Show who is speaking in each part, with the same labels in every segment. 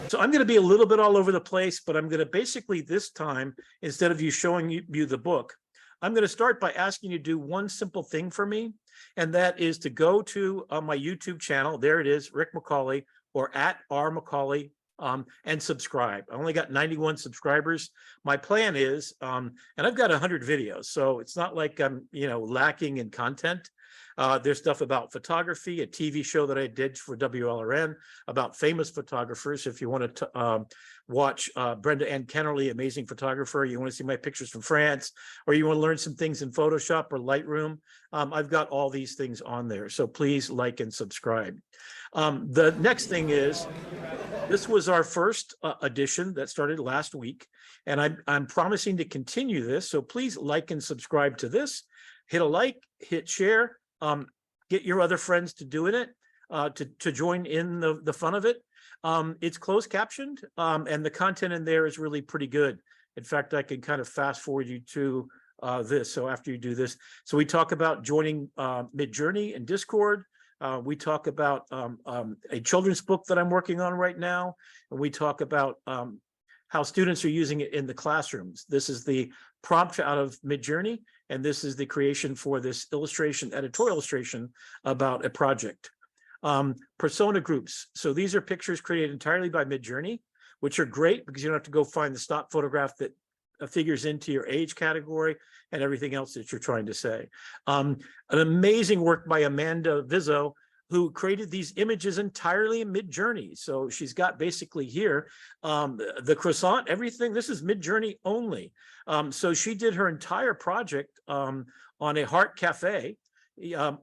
Speaker 1: So I'm going to be a little bit all over the place, but I'm going to basically this time, instead of you showing you the book, I'm going to start by asking you to do one simple thing for me. And that is to go to my YouTube channel. There it is, Rick McCawley, or at R McCawley, and subscribe. I only got 91 subscribers. My plan is, and I've got 100 videos, so it's not like I'm, lacking in content. There's stuff about photography, a TV show that I did for WLRN about famous photographers. If you want to watch Brenda Ann Kennerly, amazing photographer, you want to see my pictures from France, or you want to learn some things in Photoshop or Lightroom, I've got all these things on there. So please like and subscribe. The next thing is, this was our first edition that started last week, and I'm promising to continue this. So please like and subscribe to this. Hit a like, hit share. Get your other friends to doing it, to join in the fun of it. It's closed captioned, and the content in there is really pretty good. In fact, I can kind of fast forward you to this. So after you do this, so we talk about joining MidJourney and Discord. We talk about a children's book that I'm working on right now, and we talk about how students are using it in the classrooms. This is the prompt out of MidJourney, and this is the creation for this editorial illustration about a project. Persona groups. So these are pictures created entirely by MidJourney, which are great because you don't have to go find the stock photograph that figures into your age category and everything else that you're trying to say. An amazing work by Amanda Vizzo, who created these images entirely in MidJourney. So she's got basically here the croissant, everything. This is MidJourney only. So she did her entire project on a Heart Cafe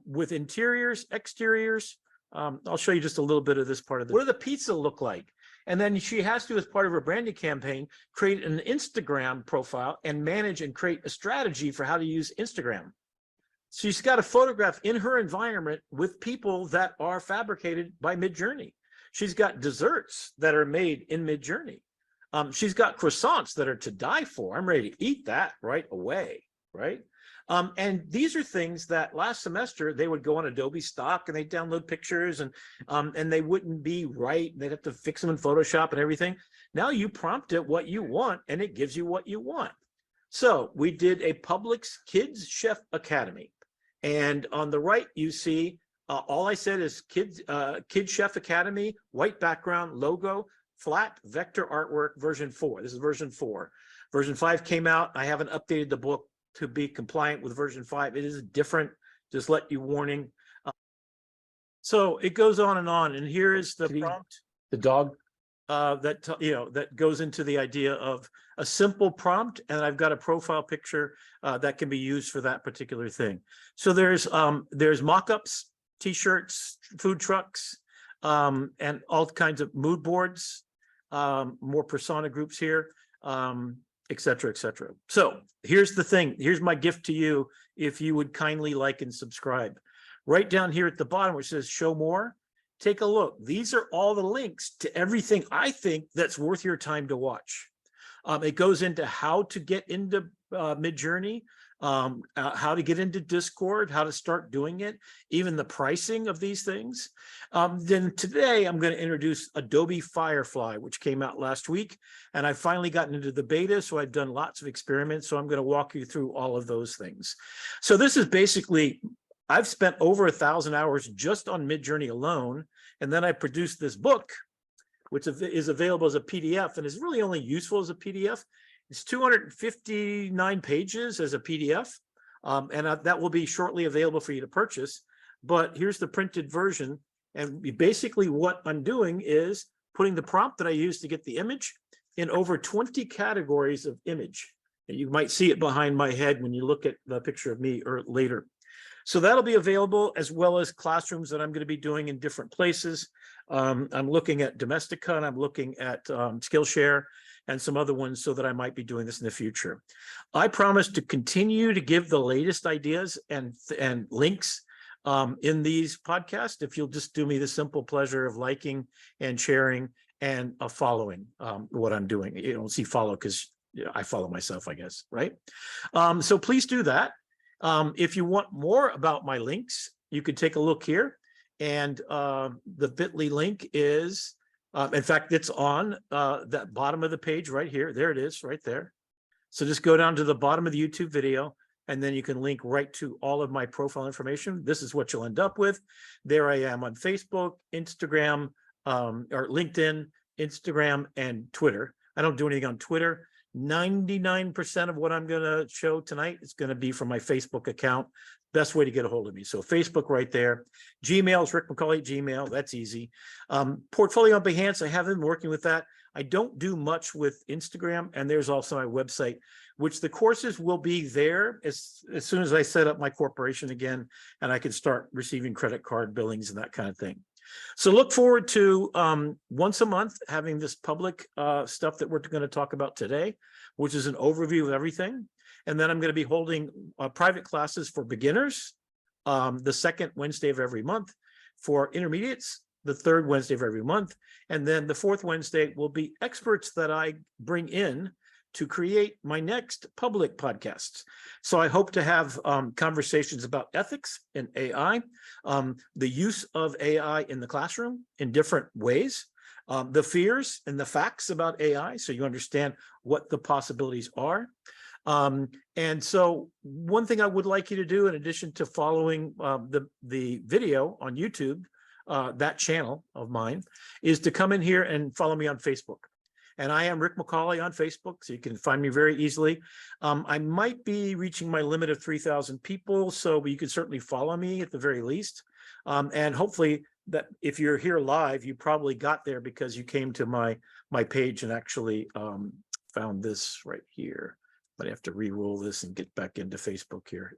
Speaker 1: with interiors, exteriors. I'll show you just a little bit of this part of it. What does the pizza look like? And then she has to, as part of her branding campaign, create an Instagram profile and manage and create a strategy for how to use Instagram. So she's got a photograph in her environment with people that are fabricated by MidJourney. She's got desserts that are made in MidJourney. She's got croissants that are to die for. I'm ready to eat that right away, right? And these are things that last semester they would go on Adobe stock and they download pictures and they wouldn't be right. They'd have to fix them in Photoshop and everything. Now you prompt it what you want and it gives you what you want. So we did a Publix Kids Chef Academy. And on the right, you see, all I said is Kids Chef Academy, white background, logo, flat vector artwork, version 4. This is version 4. Version 5 came out. I haven't updated the book to be compliant with version 5. It is different. Just let you warning. So it goes on, and here is the prompt. The dog that goes into the idea of a simple prompt, and I've got a profile picture that can be used for that particular thing. So there's mock-ups, t-shirts, food trucks, and all kinds of mood boards, more persona groups here, et cetera, et cetera. So here's the thing. Here's my gift to you. If you would kindly like and subscribe, right down here at the bottom, which says show more, take a look. These are all the links to everything I think that's worth your time to watch. It goes into how to get into MidJourney, how to get into Discord, how to start doing it, even the pricing of these things. Then today I'm going to introduce Adobe FireFly, which came out last week, and I've finally gotten into the beta, so I've done lots of experiments. So I'm going to walk you through all of those things. So this is basically, I've spent over 1,000 hours just on MidJourney alone, and then I produced this book, which is available as a PDF and is really only useful as a PDF. It's 259 pages as a PDF, and that will be shortly available for you to purchase. But here's the printed version, and basically what I'm doing is putting the prompt that I used to get the image in over 20 categories of image. And you might see it behind my head when you look at the picture of me or later. So that'll be available, as well as classrooms that I'm going to be doing in different places. I'm looking at Domestica, and I'm looking at Skillshare and some other ones, so that I might be doing this in the future. I promise to continue to give the latest ideas and links in these podcasts, if you'll just do me the simple pleasure of liking and sharing and following what I'm doing. You don't see follow because I follow myself, I guess, right? So please do that. If you want more about my links, you could take a look here. And the bit.ly link is, in fact, it's on that bottom of the page right here. There it is right there. So just go down to the bottom of the YouTube video, and then you can link right to all of my profile information. This is what you'll end up with. There I am on Facebook, Instagram, or LinkedIn, Instagram, and Twitter. I don't do anything on Twitter. 99% of what I'm going to show tonight is going to be from my Facebook account. Best way to get a hold of me. So Facebook right there. Gmail is Rick McCawley Gmail. That's easy. Portfolio on Behance, I haven't been working with that. I don't do much with Instagram, and there's also my website, which the courses will be there as soon as I set up my corporation again, and I can start receiving credit card billings and that kind of thing. So look forward to once a month having this public stuff that we're going to talk about today, which is an overview of everything. And then I'm going to be holding private classes for beginners the second Wednesday of every month, for intermediates the third Wednesday of every month, and then the fourth Wednesday will be experts that I bring in to create my next public podcasts. So I hope to have conversations about ethics in AI, the use of AI in the classroom in different ways, the fears and the facts about AI, so you understand what the possibilities are. And so one thing I would like you to do, in addition to following the video on YouTube, that channel of mine, is to come in here and follow me on Facebook. And I am Rick McCawley on Facebook, so you can find me very easily. I might be reaching my limit of 3,000 people, so you can certainly follow me at the very least. And hopefully that if you're here live, you probably got there because you came to my page and actually found this right here. But I have to re-roll this and get back into Facebook here.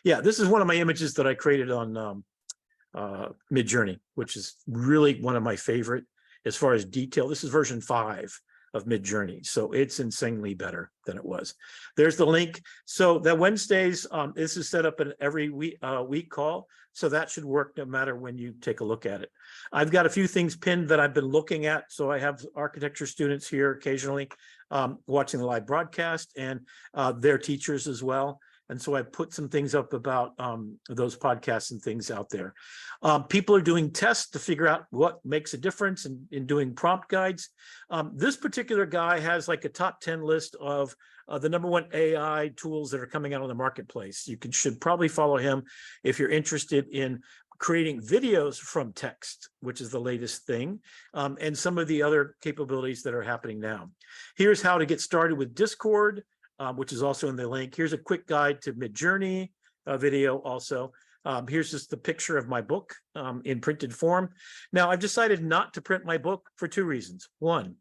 Speaker 1: Yeah, this is one of my images that I created on MidJourney, which is really one of my favorite as far as detail. This is version 5 of MidJourney, so it's insanely better than it was. There's the link. So that Wednesdays, this is set up in every week call, so that should work no matter when you take a look at it. I've got a few things pinned that I've been looking at. So I have architecture students here occasionally watching the live broadcast, and their teachers as well. And so I put some things up about those podcasts and things out there. People are doing tests to figure out what makes a difference in doing prompt guides. This particular guy has like a top 10 list of the #1 AI tools that are coming out on the marketplace. You should probably follow him if you're interested in creating videos from text, which is the latest thing, and some of the other capabilities that are happening now. Here's how to get started with Discord, which is also in the link. Here's a quick guide to MidJourney video also. Here's just the picture of my book in printed form. Now, I've decided not to print my book for 2 reasons. One,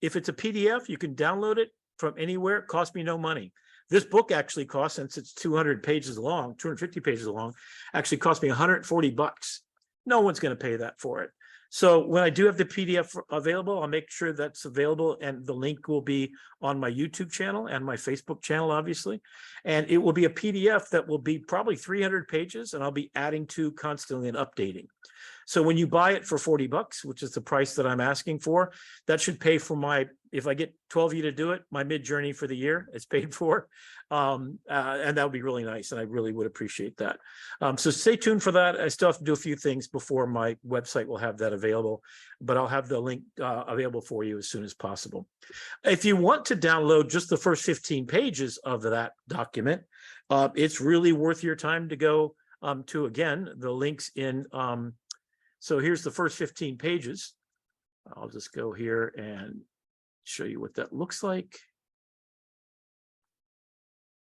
Speaker 1: if it's a PDF, you can download it from anywhere. It costs me no money. This book actually costs, since it's 200 pages long, 250 pages long, actually cost me $140. No one's going to pay that for it. So when I do have the PDF available, I'll make sure that's available, and the link will be on my YouTube channel and my Facebook channel, obviously. And it will be a PDF that will be probably 300 pages, and I'll be adding to constantly and updating. So when you buy it for $40, which is the price that I'm asking for, that should pay for if I get 12 of you to do it, my MidJourney for the year is paid for. And that would be really nice, and I really would appreciate that. So stay tuned for that. I still have to do a few things before my website will have that available, but I'll have the link available for you as soon as possible. If you want to download just the first 15 pages of that document, it's really worth your time to go to, again, the links in. So here's the first 15 pages. I'll just go here and show you what that looks like.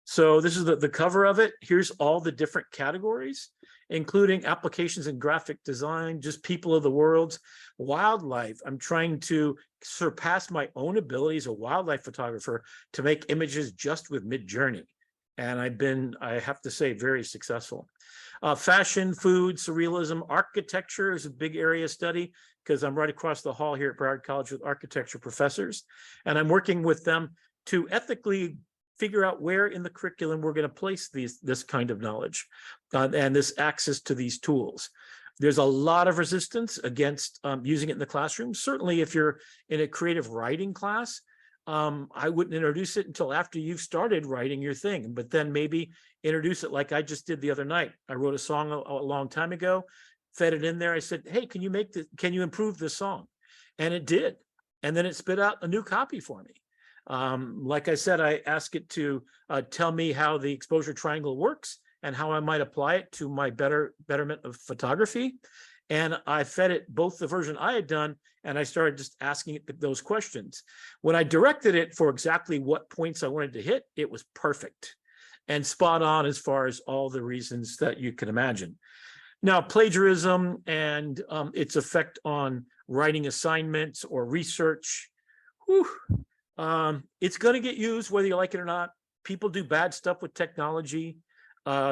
Speaker 1: So this is the cover of it. Here's all the different categories, including applications in graphic design, just people of the world, wildlife. I'm trying to surpass my own ability as a wildlife photographer to make images just with MidJourney. And I've been, I have to say, very successful. Fashion, food, surrealism, architecture is a big area of study because I'm right across the hall here at Broward College with architecture professors. And I'm working with them to ethically figure out where in the curriculum we're going to place this kind of knowledge and this access to these tools. There's a lot of resistance against using it in the classroom. Certainly if you're in a creative writing class, I wouldn't introduce it until after you've started writing your thing, but then maybe introduce it like I just did the other night. I wrote a song a long time ago, fed it in there. I said, hey, can you improve this song? And it did. And then it spit out a new copy for me. Like I said, I asked it to tell me how the exposure triangle works and how I might apply it to my betterment of photography. And I fed it both the version I had done, and I started just asking it those questions. When I directed it for exactly what points I wanted to hit, it was perfect and spot on as far as all the reasons that you can imagine. Now, plagiarism and its effect on writing assignments or research, it's going to get used whether you like it or not. People do bad stuff with technology.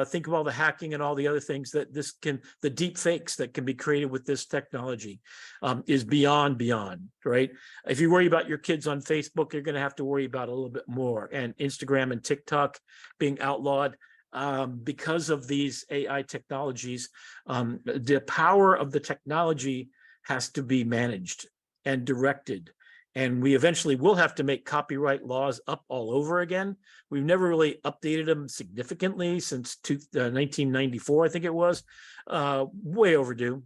Speaker 1: Think of all the hacking and all the other things that the deep fakes that can be created with this technology is beyond, right? If you worry about your kids on Facebook, you're going to have to worry about a little bit more. And Instagram and TikTok being outlawed because of these AI technologies. The power of the technology has to be managed and directed. And we eventually will have to make copyright laws up all over again. We've never really updated them significantly since 1994, I think it was, way overdue.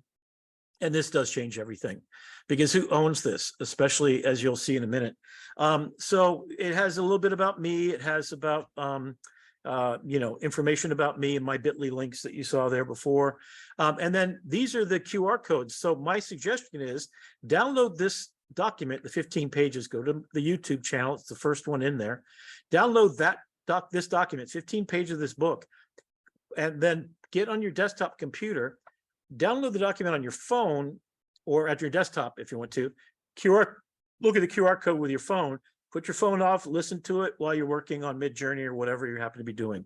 Speaker 1: And this does change everything, because who owns this, especially as you'll see in a minute. So it has a little bit about me. It has about, information about me and my bit.ly links that you saw there before. And then these are the QR codes. So my suggestion is download this document, the 15 pages, go to the YouTube channel. It's the first one in there. Download this document, 15 pages of this book, and then get on your desktop computer, download the document on your phone or at your desktop if you want to. Look at the QR code with your phone, put your phone off, listen to it while you're working on MidJourney or whatever you happen to be doing.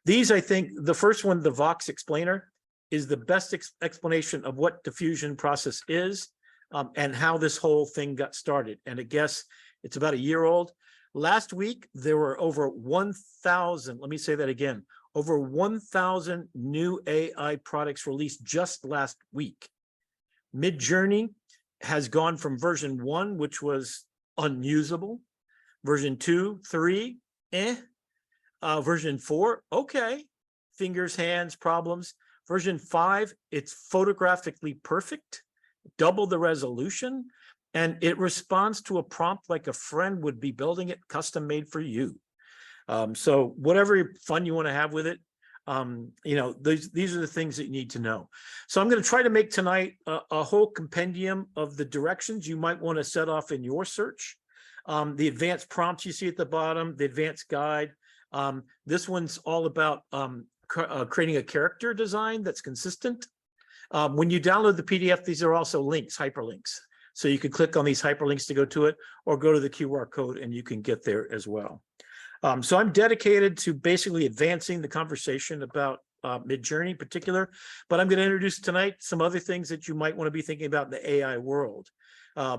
Speaker 1: These, I think, the first one, the Vox Explainer, is the best explanation of what diffusion process is. And how this whole thing got started. And I guess it's about a year old. Last week, there were over 1,000, let me say that again, over 1,000 new AI products released just last week. MidJourney has gone from version 1, which was unusable, version 2, 3, version 4, okay, fingers, hands, problems. Version 5, it's photographically perfect, double the resolution, and it responds to a prompt like a friend would be building it custom made for you. So whatever fun you want to have with it, these are the things that you need to know. So I'm going to try to make tonight a whole compendium of the directions you might want to set off in your search. The advanced prompts you see at the bottom, the advanced guide. This one's all about creating a character design that's consistent. When you download the PDF, these are also links, hyperlinks. So you can click on these hyperlinks to go to it, or go to the QR code and you can get there as well. So I'm dedicated to basically advancing the conversation about MidJourney in particular, but I'm going to introduce tonight some other things that you might want to be thinking about in the AI world,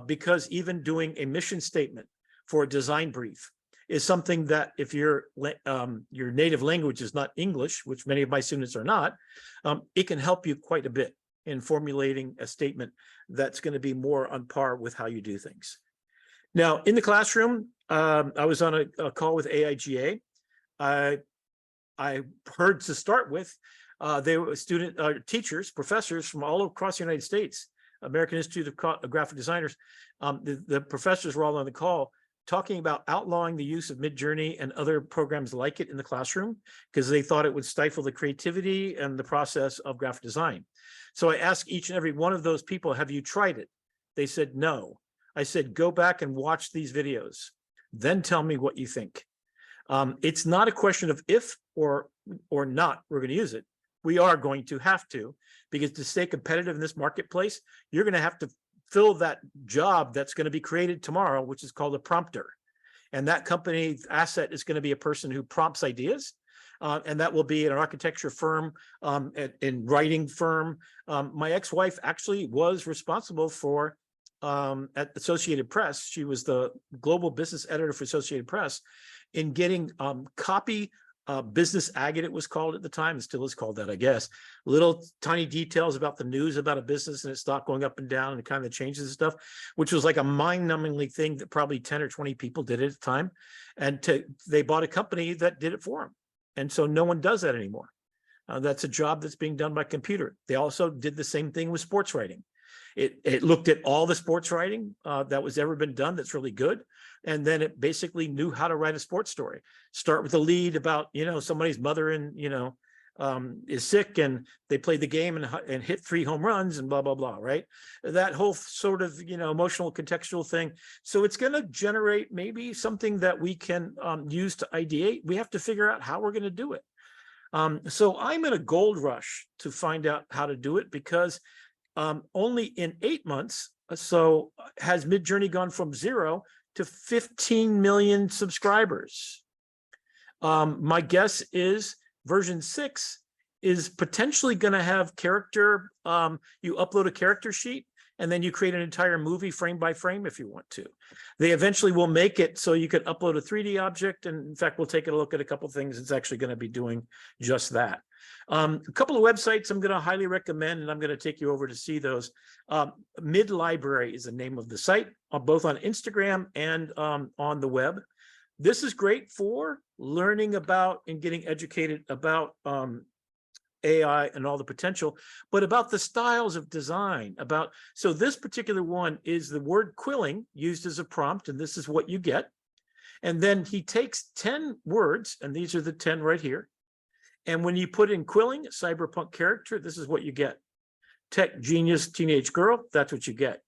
Speaker 1: because even doing a mission statement for a design brief is something that if your native language is not English, which many of my students are not, it can help you quite a bit in formulating a statement that's going to be more on par with how you do things. Now, in the classroom, I was on a call with AIGA. I heard to start with, they were teachers, professors from all across the United States, American Institute of Graphic Designers. The professors were all on the call talking about outlawing the use of MidJourney and other programs like it in the classroom because they thought it would stifle the creativity and the process of graphic design. So I asked each and every one of those people, have you tried it? They said no. I said, go back and watch these videos, then tell me what you think. It's not a question of if or not we're going to use it. We are going to have to, because to stay competitive in this marketplace, you're going to have to fill that job that's going to be created tomorrow, which is called a prompter. And that company's asset is going to be a person who prompts ideas. And that will be an architecture firm, in writing firm. My ex-wife actually was responsible for, at Associated Press, she was the global business editor for Associated Press, in getting copy business agate, it was called at the time, it still is called that, I guess. Little tiny details about the news about a business and its stock going up and down and kind of changes and stuff, which was like a mind-numbingly thing that probably 10 or 20 people did at the time. And they bought a company that did it for them. And so no one does that anymore. That's a job that's being done by computer. They also did the same thing with sports writing. It looked at all the sports writing that was ever been done that's really good. And then it basically knew how to write a sports story. Start with a lead about, somebody's mother and, is sick and they played the game and hit 3 home runs and blah, blah, blah, right? That whole sort of, emotional contextual thing. So it's going to generate maybe something that we can use to ideate. We have to figure out how we're going to do it. So I'm in a gold rush to find out how to do it because only in 8 months, so has MidJourney gone from 0 to 15 million subscribers. My guess is version 6 is potentially going to have character. You upload a character sheet and then you create an entire movie frame by frame if you want to. They eventually will make it so you can upload a 3D object. And in fact, we'll take a look at a couple of things. It's actually going to be doing just that. A couple of websites I'm going to highly recommend, and I'm going to take you over to see those. MidLibrary is the name of the site, both on Instagram and on the web. This is great for learning about and getting educated about AI and all the potential, but about the styles of design. So this particular one is the word quilling used as a prompt, and this is what you get. And then he takes 10 words, and these are the 10 right here. And when you put in quilling, cyberpunk character, this is what you get. Tech genius, teenage girl, that's what you get.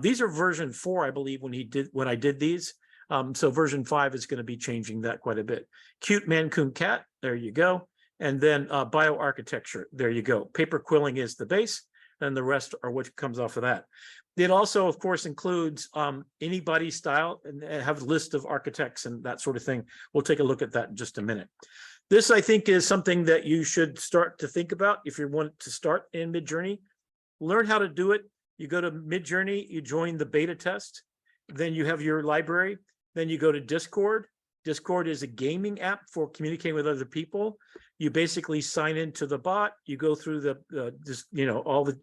Speaker 1: These are version 4, I believe, when I did these. So version 5 is going to be changing that quite a bit. Cute Mancoon cat, there you go. And then bioarchitecture, there you go. Paper quilling is the base, and the rest are what comes off of that. It also, of course, includes anybody's style and have a list of architects and that sort of thing. We'll take a look at that in just a minute. This, I think, is something that you should start to think about if you want to start in MidJourney. Learn how to do it. You go to MidJourney, you join the beta test, then you have your library, then you go to Discord. Discord is a gaming app for communicating with other people. You basically sign into the bot. You go through all the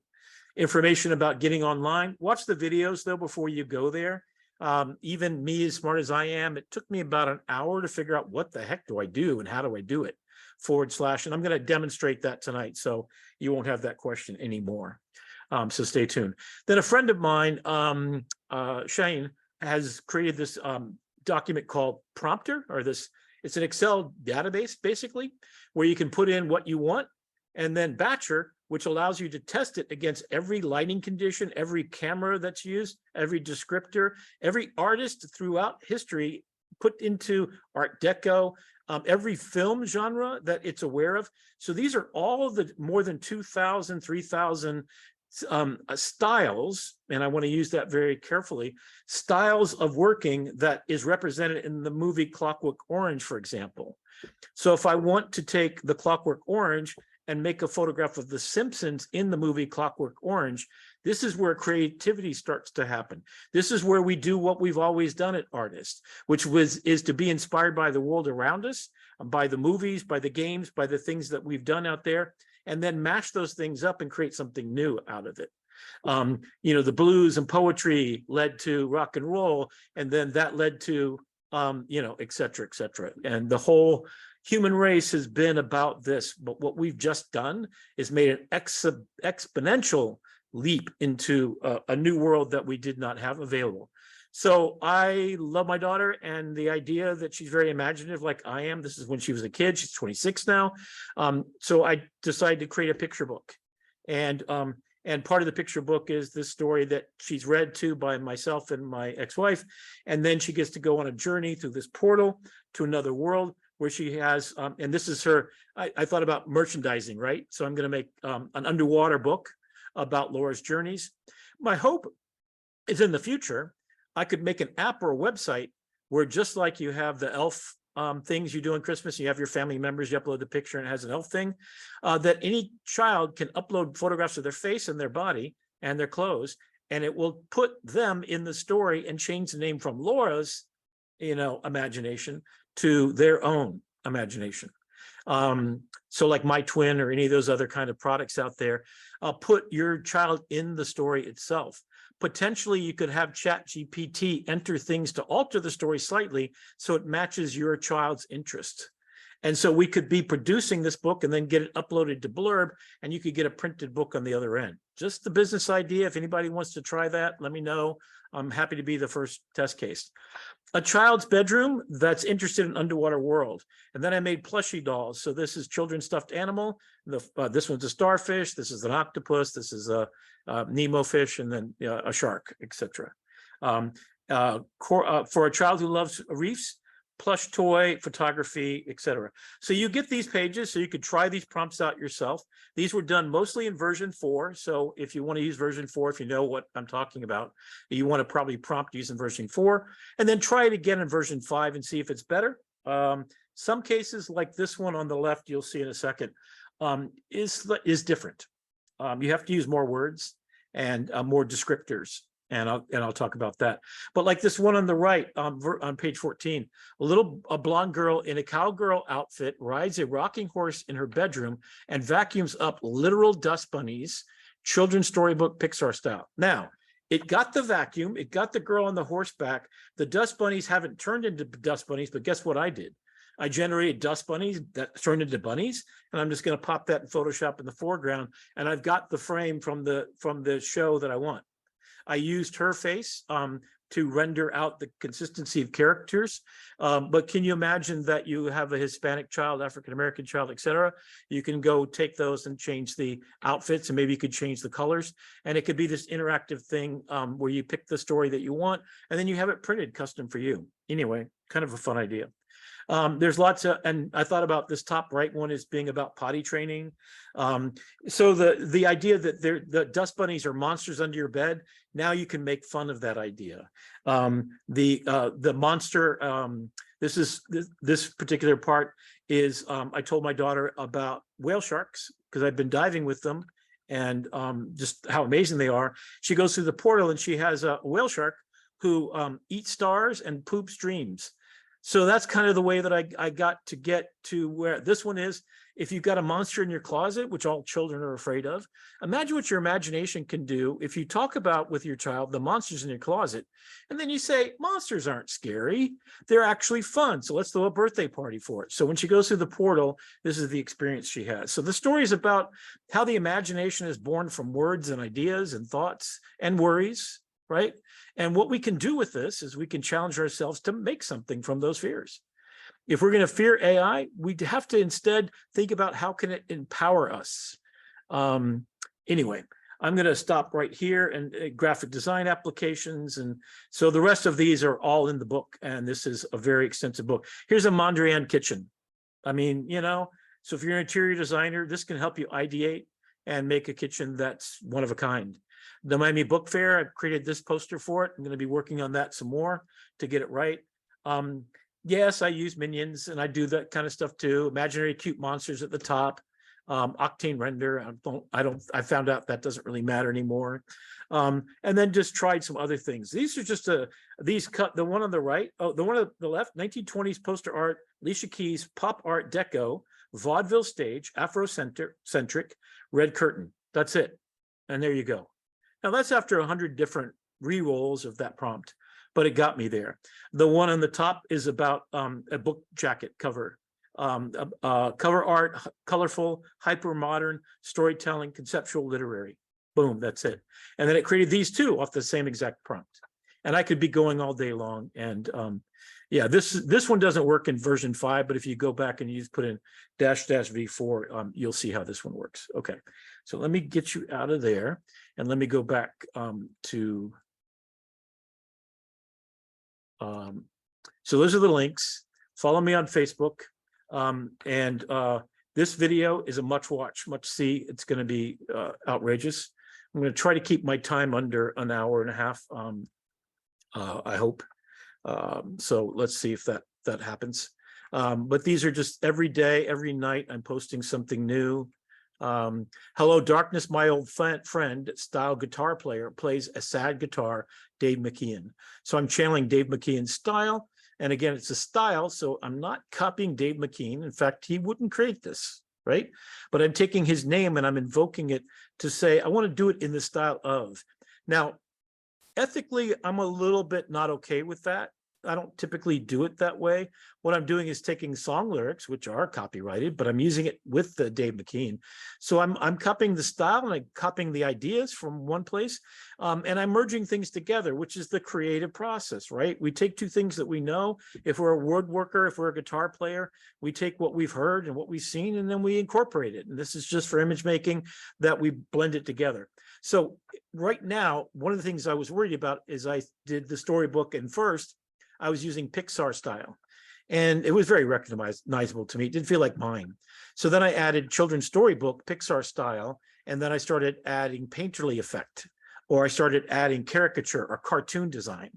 Speaker 1: information about getting online. Watch the videos though before you go there. Even me, as smart as I am, it took me about an hour to figure out what the heck do I do and how do I do it, / and I'm going to demonstrate that tonight, so you won't have that question anymore. So stay tuned. Then a friend of mine, Shane, has created this document called Prompter, it's an Excel database basically, where you can put in what you want, and then Batcher, which allows you to test it against every lighting condition, every camera that's used, every descriptor, every artist throughout history put into Art Deco, every film genre that it's aware of. So these are all of the more than 2,000, 3,000 styles, and I want to use that very carefully, styles of working that is represented in the movie Clockwork Orange, for example. So if I want to take the Clockwork Orange and make a photograph of the Simpsons in the movie Clockwork Orange, this is where creativity starts to happen. This is where we do what we've always done at Artist, which is to be inspired by the world around us, by the movies, by the games, by the things that we've done out there, and then mash those things up and create something new out of it. The blues and poetry led to rock and roll, and then that led to, et cetera, et cetera. And the whole human race has been about this, but what we've just done is made an exponential leap into a new world that we did not have available. So I love my daughter, and the idea that she's very imaginative like I am. This is when she was a kid. She's 26 now. So I decided to create a picture book. And part of the picture book is this story that she's read to by myself and my ex-wife. And then she gets to go on a journey through this portal to another world where she has, and this is her, I thought about merchandising, right? So I'm going to make an underwater book about Laura's journeys. My hope is in the future, I could make an app or a website where, just like you have the elf things you do on Christmas, you have your family members, you upload the picture and it has an elf thing, that any child can upload photographs of their face and their body and their clothes, and it will put them in the story and change the name from Laura's, imagination to their own imagination. So like My Twin or any of those other kind of products out there, put your child in the story itself. Potentially, you could have ChatGPT enter things to alter the story slightly so it matches your child's interest. And so we could be producing this book and then get it uploaded to Blurb, and you could get a printed book on the other end. Just the business idea. If anybody wants to try that, let me know. I'm happy to be the first test case. A child's bedroom that's interested in underwater world. And then I made plushie dolls. So this is children's stuffed animal. This one's a starfish. This is an octopus. This is a Nemo fish, and then a shark, etc. For a child who loves reefs, plush toy, photography, etc. So you get these pages so you could try these prompts out yourself. These were done mostly in version 4. So if you want to use version 4, if you know what I'm talking about, you want to probably prompt using version 4, and then try it again in version 5 and see if it's better. Some cases like this one on the left, you'll see in a second, is different. You have to use more words and more descriptors. And I'll talk about that. But like this one on the right, on page 14, a blonde girl in a cowgirl outfit rides a rocking horse in her bedroom and vacuums up literal dust bunnies, children's storybook Pixar style. Now, it got the vacuum, it got the girl on the horseback. The dust bunnies haven't turned into dust bunnies, but guess what I did? I generated dust bunnies that turned into bunnies, and I'm just going to pop that in Photoshop in the foreground, and I've got the frame from the show that I want. I used her face to render out the consistency of characters. But can you imagine that you have a Hispanic child, African-American child, etc.? You can go take those and change the outfits, and maybe you could change the colors. And it could be this interactive thing where you pick the story that you want, and then you have it printed custom for you. Anyway, kind of a fun idea. There's lots of, and I thought about this top right one as being about potty training. So the idea that the dust bunnies are monsters under your bed, now you can make fun of that idea. The monster, this particular part is, I told my daughter about whale sharks because I've been diving with them, and just how amazing they are. She goes through the portal and she has a whale shark who eats stars and poops dreams. So that's kind of the way that I got to get to where this one is. If you've got a monster in your closet, which all children are afraid of, imagine what your imagination can do if you talk about with your child the monsters in your closet, and then you say, monsters aren't scary, they're actually fun. So let's throw a birthday party for it. So when she goes through the portal, this is the experience she has. So the story is about how the imagination is born from words and ideas and thoughts and worries, right? And what we can do with this is we can challenge ourselves to make something from those fears. If we're going to fear AI, we have to instead think about how can it empower us. Anyway, I'm going to stop right here, and graphic design applications. And so the rest of these are all in the book, and this is a very extensive book. Here's a Mondrian kitchen. I mean, so if you're an interior designer, this can help you ideate and make a kitchen that's one of a kind. The Miami Book Fair, I've created this poster for it. I'm going to be working on that some more to get it right. Yes, I use minions, and I do that kind of stuff too. Imaginary cute monsters at the top, Octane render. I found out that doesn't really matter anymore. And then just tried some other things. These are just the one on the right. Oh, the one on the left, 1920s poster art, Alicia Keys, pop art deco, vaudeville stage, Afrocentric, red curtain. That's it. And there you go. Now that's after 100 different re-rolls of that prompt, but it got me there. The one on the top is about a book jacket cover. Cover art, colorful, hyper modern, storytelling, conceptual, literary. Boom, that's it. And then it created these two off the same exact prompt. And I could be going all day long. And yeah, this one doesn't work in version 5, but if you go back and you put in --v4, you'll see how this one works. Okay, so let me get you out of there, and let me go back to. So those are the links. Follow me on Facebook, and this video is a much see. It's going to be outrageous. I'm going to try to keep my time under an hour and a half. I hope. So let's see if that happens. But these are just every day, every night, I'm posting something new. Hello, Darkness, my old friend, style guitar player, plays a sad guitar, Dave McKeon. So I'm channeling Dave McKeon's style. And again, it's a style, so I'm not copying Dave McKeon. In fact, he wouldn't create this, right? But I'm taking his name and I'm invoking it to say, I want to do it in the style of. Now, ethically, I'm a little bit not okay with that. don't typically do it that way. What I'm doing is taking song lyrics, which are copyrighted, but I'm using it with the Dave McKean. So I'm copying the style and I'm copying the ideas from one place, and I'm merging things together, which is the creative process, right? We take two things that we know. If we're a woodworker, if we're a guitar player, we take what we've heard and what we've seen, and then we incorporate it. And this is just for image making, that we blend it together. So right now, one of the things I was worried about is I did the storybook, and first I was using Pixar style, and it was very recognizable to me. It didn't feel like mine. So then I added children's storybook, Pixar style, and then I started adding painterly effect, or I started adding caricature or cartoon design.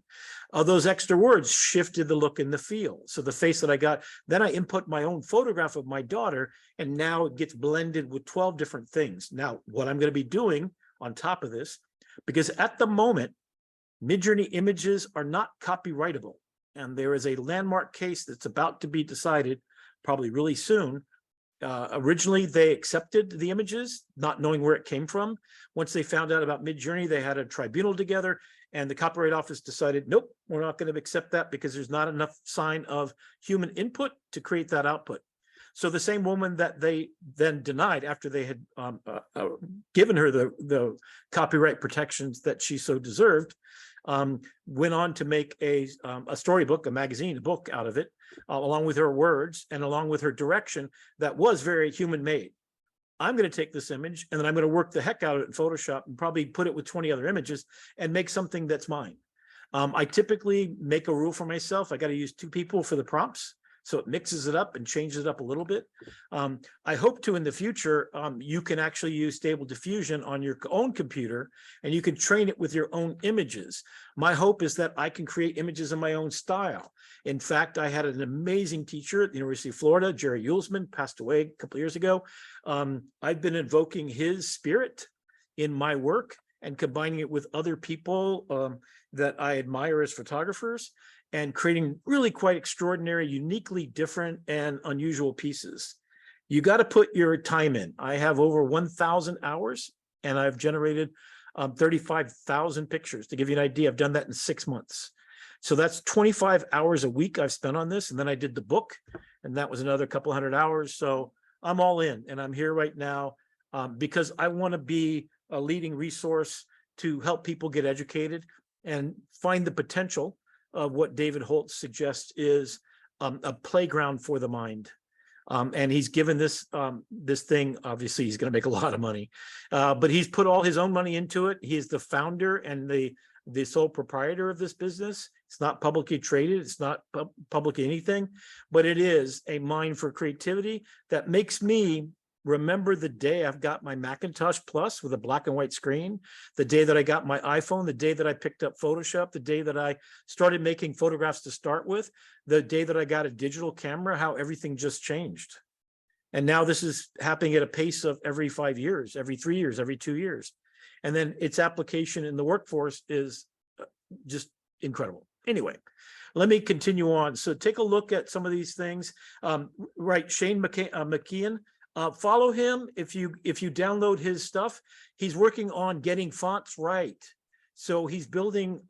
Speaker 1: Those extra words shifted the look and the feel. So the face that I got, then I input my own photograph of my daughter, and now it gets blended with 12 different things. Now, what I'm going to be doing on top of this, because at the moment, MidJourney images are not copyrightable. And there is a landmark case that's about to be decided probably really soon. Originally, they accepted the images, not knowing where it came from. Once they found out about MidJourney, they had a tribunal together, and the Copyright Office decided, nope, we're not going to accept that because there's not enough sign of human input to create that output. So the same woman that they then denied after they had given her the copyright protections that she so deserved, went on to make a storybook, a magazine, a book out of it, along with her words and along with her direction that was very human made. I'm going to take this image and then I'm going to work the heck out of it in Photoshop and probably put it with 20 other images and make something that's mine. I typically make a rule for myself. I got to use 2 people for the prompts, so it mixes it up and changes it up a little bit. I hope to in the future, you can actually use Stable Diffusion on your own computer and you can train it with your own images. My hope is that I can create images in my own style. In fact, I had an amazing teacher at the University of Florida, Jerry Yulesman, passed away a couple of years ago. I've been invoking his spirit in my work and combining it with other people that I admire as photographers, and creating really quite extraordinary, uniquely different and unusual pieces. You got to put your time in. I have over 1,000 hours and I've generated 35,000 pictures. To give you an idea, I've done that in 6 months. So that's 25 hours a week I've spent on this. And then I did the book, and that was another couple hundred hours. So I'm all in, and I'm here right now because I want to be a leading resource to help people get educated and find the potential of what David Holt suggests is a playground for the mind. And he's given this this thing, obviously he's going to make a lot of money, but he's put all his own money into it. He's the founder and the sole proprietor of this business. It's not publicly traded. It's not public anything, but it is a mine for creativity that makes me remember the day I've got my Macintosh Plus with a black and white screen, the day that I got my iPhone, the day that I picked up Photoshop, the day that I started making photographs to start with, the day that I got a digital camera, how everything just changed. And now this is happening at a pace of every 5 years, every 3 years, every 2 years. And then its application in the workforce is just incredible. Anyway, let me continue on. So take a look at some of these things. Right, Shane McKeon. Follow him if you download his stuff. He's working on getting fonts right. So he's building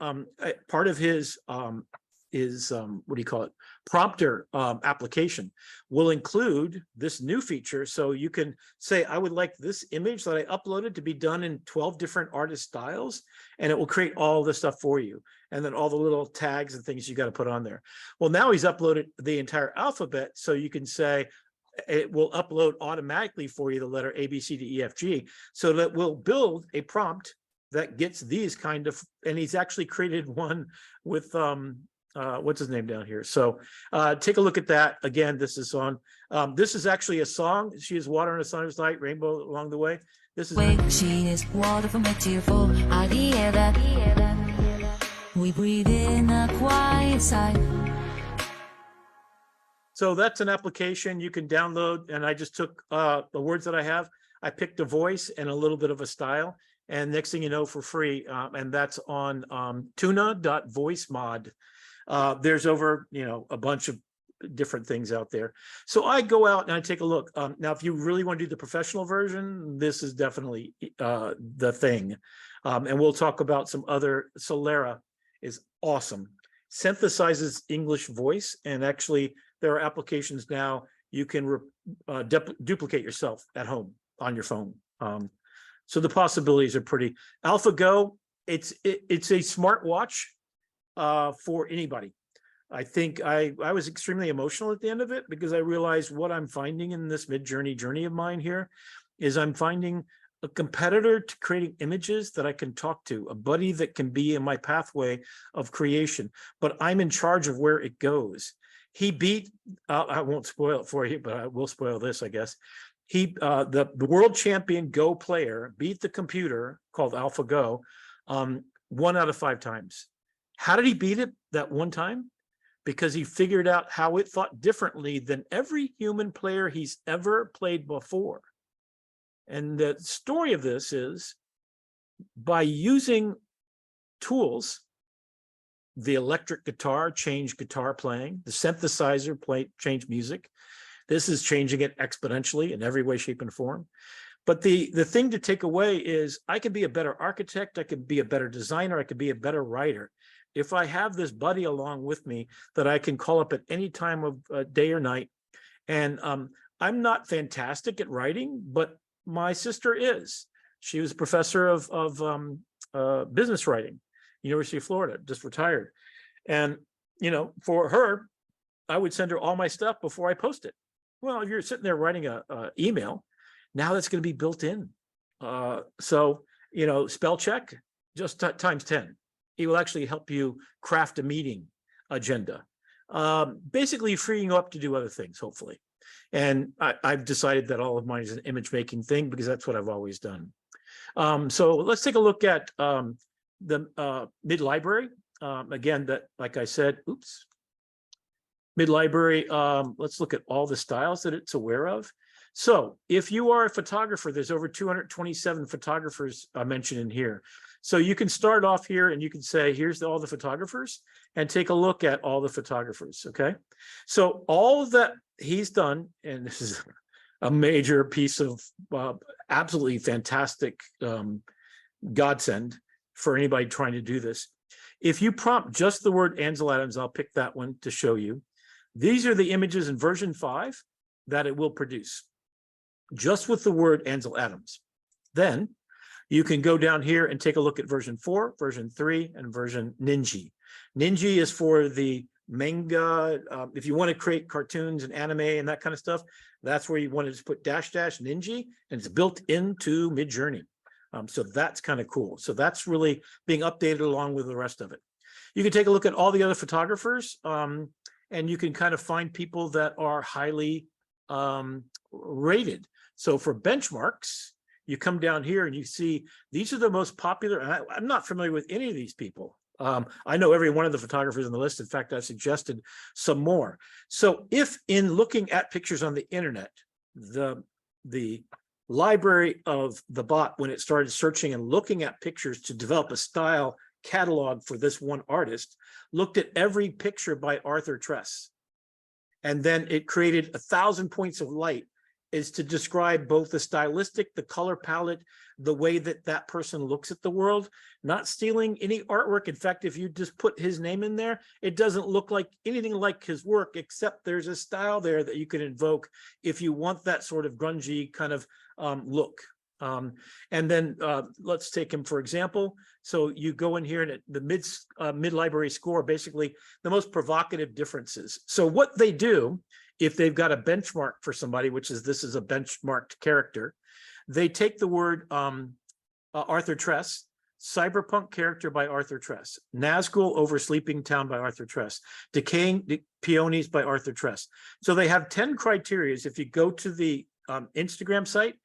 Speaker 1: part of his what do you call it, prompter application will include this new feature. So you can say, I would like this image that I uploaded to be done in 12 different artist styles, and it will create all the stuff for you. And then all the little tags and things you got to put on there. Well, now he's uploaded the entire alphabet. So you can say, it will upload automatically for you the letter A, B, C, D, E, F, G. So that will build a prompt that gets these kind of, and he's actually created one with, what's his name down here? So take a look at that. Again, this is on, this is actually a song. She is water in a summer's night, rainbow along the way. This is.
Speaker 2: She is water from a tearful Ariela. We breathe in a quiet sigh.
Speaker 1: So that's an application you can download, and I just took the words that I have. I picked a voice and a little bit of a style, and next thing you know, for free, and that's on tuna.voicemod. There's over, a bunch of different things out there. So I go out and I take a look. Now, if you really want to do the professional version, this is definitely the thing. And we'll talk about some other. Solera is awesome. synthesizes English voice, and actually there are applications now you can duplicate yourself at home on your phone. So the possibilities are pretty. AlphaGo, it's a smart watch for anybody. I think I was extremely emotional at the end of it, because I realized what I'm finding in this MidJourney journey of mine here is I'm finding a competitor to creating images that I can talk to, a buddy that can be in my pathway of creation, but I'm in charge of where it goes. He beat, I won't spoil it for you, but I will spoil this, I guess. The world champion Go player beat the computer called AlphaGo 1 out of 5 times. How did he beat it that one time? Because he figured out how it thought differently than every human player he's ever played before. And the story of this is, by using tools, the electric guitar changed guitar playing, the synthesizer changed music. This is changing it exponentially in every way, shape, and form. But the thing to take away is, I could be a better architect, I could be a better designer, I could be a better writer if I have this buddy along with me that I can call up at any time of day or night. And I'm not fantastic at writing, but my sister is. She was a professor of business writing, University of Florida, just retired. And, you know, for her, I would send her all my stuff before I post it. Well, if you're sitting there writing a email, now that's going to be built in. So, you know, spell check, just times 10. It will actually help you craft a meeting agenda. Basically freeing you up to do other things, hopefully. And I've decided that all of mine is an image making thing, because that's what I've always done. So let's take a look at the mid library. Again, that, like I said, mid library, let's look at all the styles that it's aware of. So if you are a photographer, there's over 227 photographers mentioned in here. So you can start off here and you can say, here's all the photographers, and take a look at all the photographers, okay? So all that he's done, and this is a major piece of absolutely fantastic godsend for anybody trying to do this. If you prompt just the word Ansel Adams, I'll pick that one to show you. These are the images in version 5 that it will produce, just with the word Ansel Adams. Then you can go down here and take a look at version 4, version 3, and version Ninja. Ninja is for the manga. If you want to create cartoons and anime and that kind of stuff, that's where you want to just put -- Ninja, and it's built into MidJourney. So that's kind of cool. So that's really being updated along with the rest of it. You can take a look at all the other photographers, and you can kind of find people that are highly rated. So for benchmarks, you come down here and you see these are the most popular. And I'm not familiar with any of these people. I know every one of the photographers on the list. In fact, I've suggested some more. So if in looking at pictures on the internet, the library of the bot, when it started searching and looking at pictures to develop a style catalog for this one artist, looked at every picture by Arthur Tress. And then it created 1,000 points of light, is to describe both the stylistic, the color palette, the way that that person looks at the world, not stealing any artwork. In fact, if you just put his name in there, it doesn't look like anything like his work, except there's a style there that you can invoke if you want that sort of grungy kind of look. And then let's take him for example. So you go in here and the mid library score, basically the most provocative differences. So what they do, if they've got a benchmark for somebody, which is this is a benchmarked character, they take the word Arthur Tress, cyberpunk character by Arthur Tress, Nazgul over Sleeping Town by Arthur Tress, Decaying Peonies by Arthur Tress. So they have 10 criteria. If you go to the Instagram site,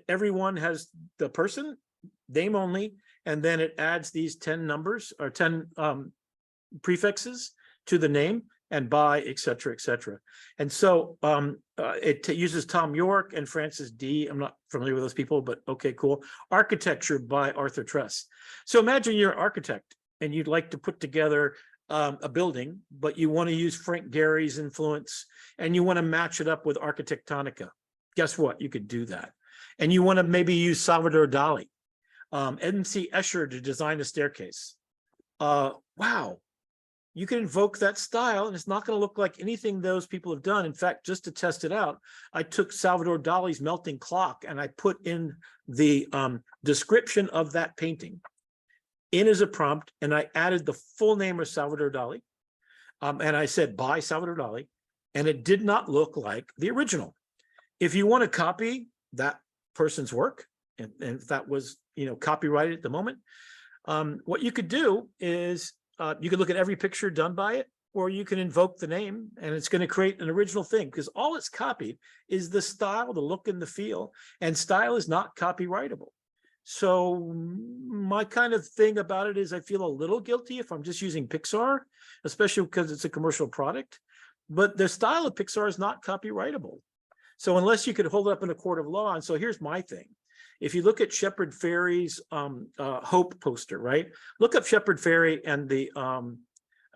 Speaker 1: everyone has the person, name only, and then it adds these 10 numbers or 10 prefixes to the name, and by, et cetera, et cetera. And so it uses Tom York and Francis D. I'm not familiar with those people, but okay, cool. Architecture by Arthur Tress. So imagine you're an architect and you'd like to put together a building, but you want to use Frank Gehry's influence and you want to match it up with Architectonica. Guess what? You could do that. And you want to maybe use Salvador Dali, M.C. Escher to design a staircase. Wow. you can invoke that style and it's not going to look like anything those people have done. In fact, just to test it out, I took Salvador Dali's Melting Clock and I put in the description of that painting in as a prompt, and I added the full name of Salvador Dali. And I said, by Salvador Dali, and it did not look like the original. If you want to copy that person's work, and if that was, copyrighted at the moment, what you could do is you could look at every picture done by it, or you can invoke the name and it's going to create an original thing, because all it's copied is the style, the look and the feel, and style is not copyrightable. So my kind of thing about it is I feel a little guilty if I'm just using Pixar, especially because it's a commercial product, but the style of Pixar is not copyrightable. So unless you could hold it up in a court of law, and so here's my thing. If you look at Shepard Fairey's Hope poster, right? Look up Shepard Fairey and the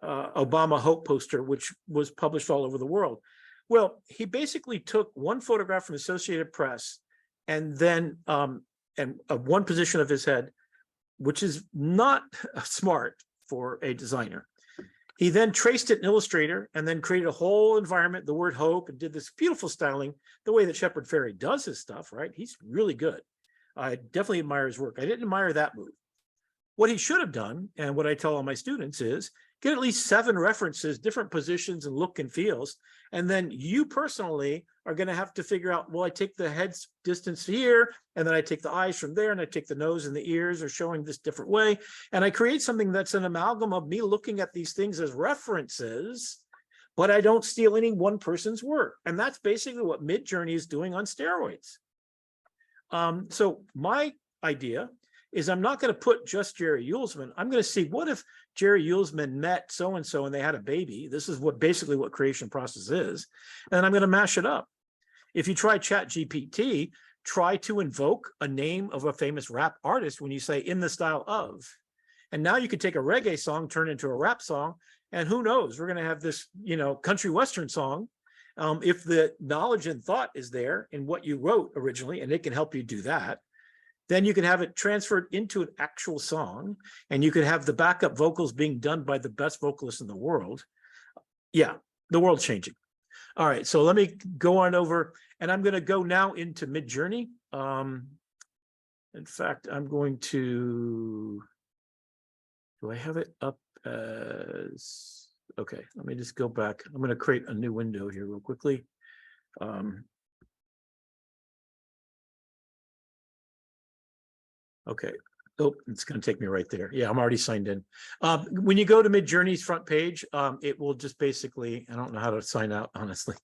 Speaker 1: Obama Hope poster, which was published all over the world. Well, he basically took one photograph from Associated Press and then one position of his head, which is not smart for a designer. He then traced it in Illustrator and then created a whole environment, the word hope, and did this beautiful styling, the way that Shepard Fairey does his stuff, right? He's really good. I definitely admire his work. I didn't admire that move. What he should have done, and what I tell all my students is, get at least 7 references, different positions and look and feels, and then you personally are going to have to figure out, well, I take the head's distance here, and then I take the eyes from there, and I take the nose and the ears are showing this different way, and I create something that's an amalgam of me looking at these things as references, but I don't steal any one person's work. And that's basically what MidJourney is doing on steroids. So my idea is I'm not going to put just Jerry Uelsman. I'm going to see, what if Jerry Uelsman met so-and-so and they had a baby? This is basically what creation process is. And I'm going to mash it up. If you try ChatGPT, try to invoke a name of a famous rap artist when you say in the style of. And now you could take a reggae song, turn it into a rap song, and who knows, we're going to have this, country western song. If the knowledge and thought is there in what you wrote originally, and it can help you do that, then you can have it transferred into an actual song, and you could have the backup vocals being done by the best vocalists in the world. Yeah, the world's changing. All right, so let me go on over, and I'm going to go now into MidJourney. In fact, I'm going to, do I have it up as, okay, let me just go back. I'm going to create a new window here real quickly. Okay. Oh, it's going to take me right there. Yeah, I'm already signed in. When you go to MidJourney's front page, it will just basically, I don't know how to sign out, honestly.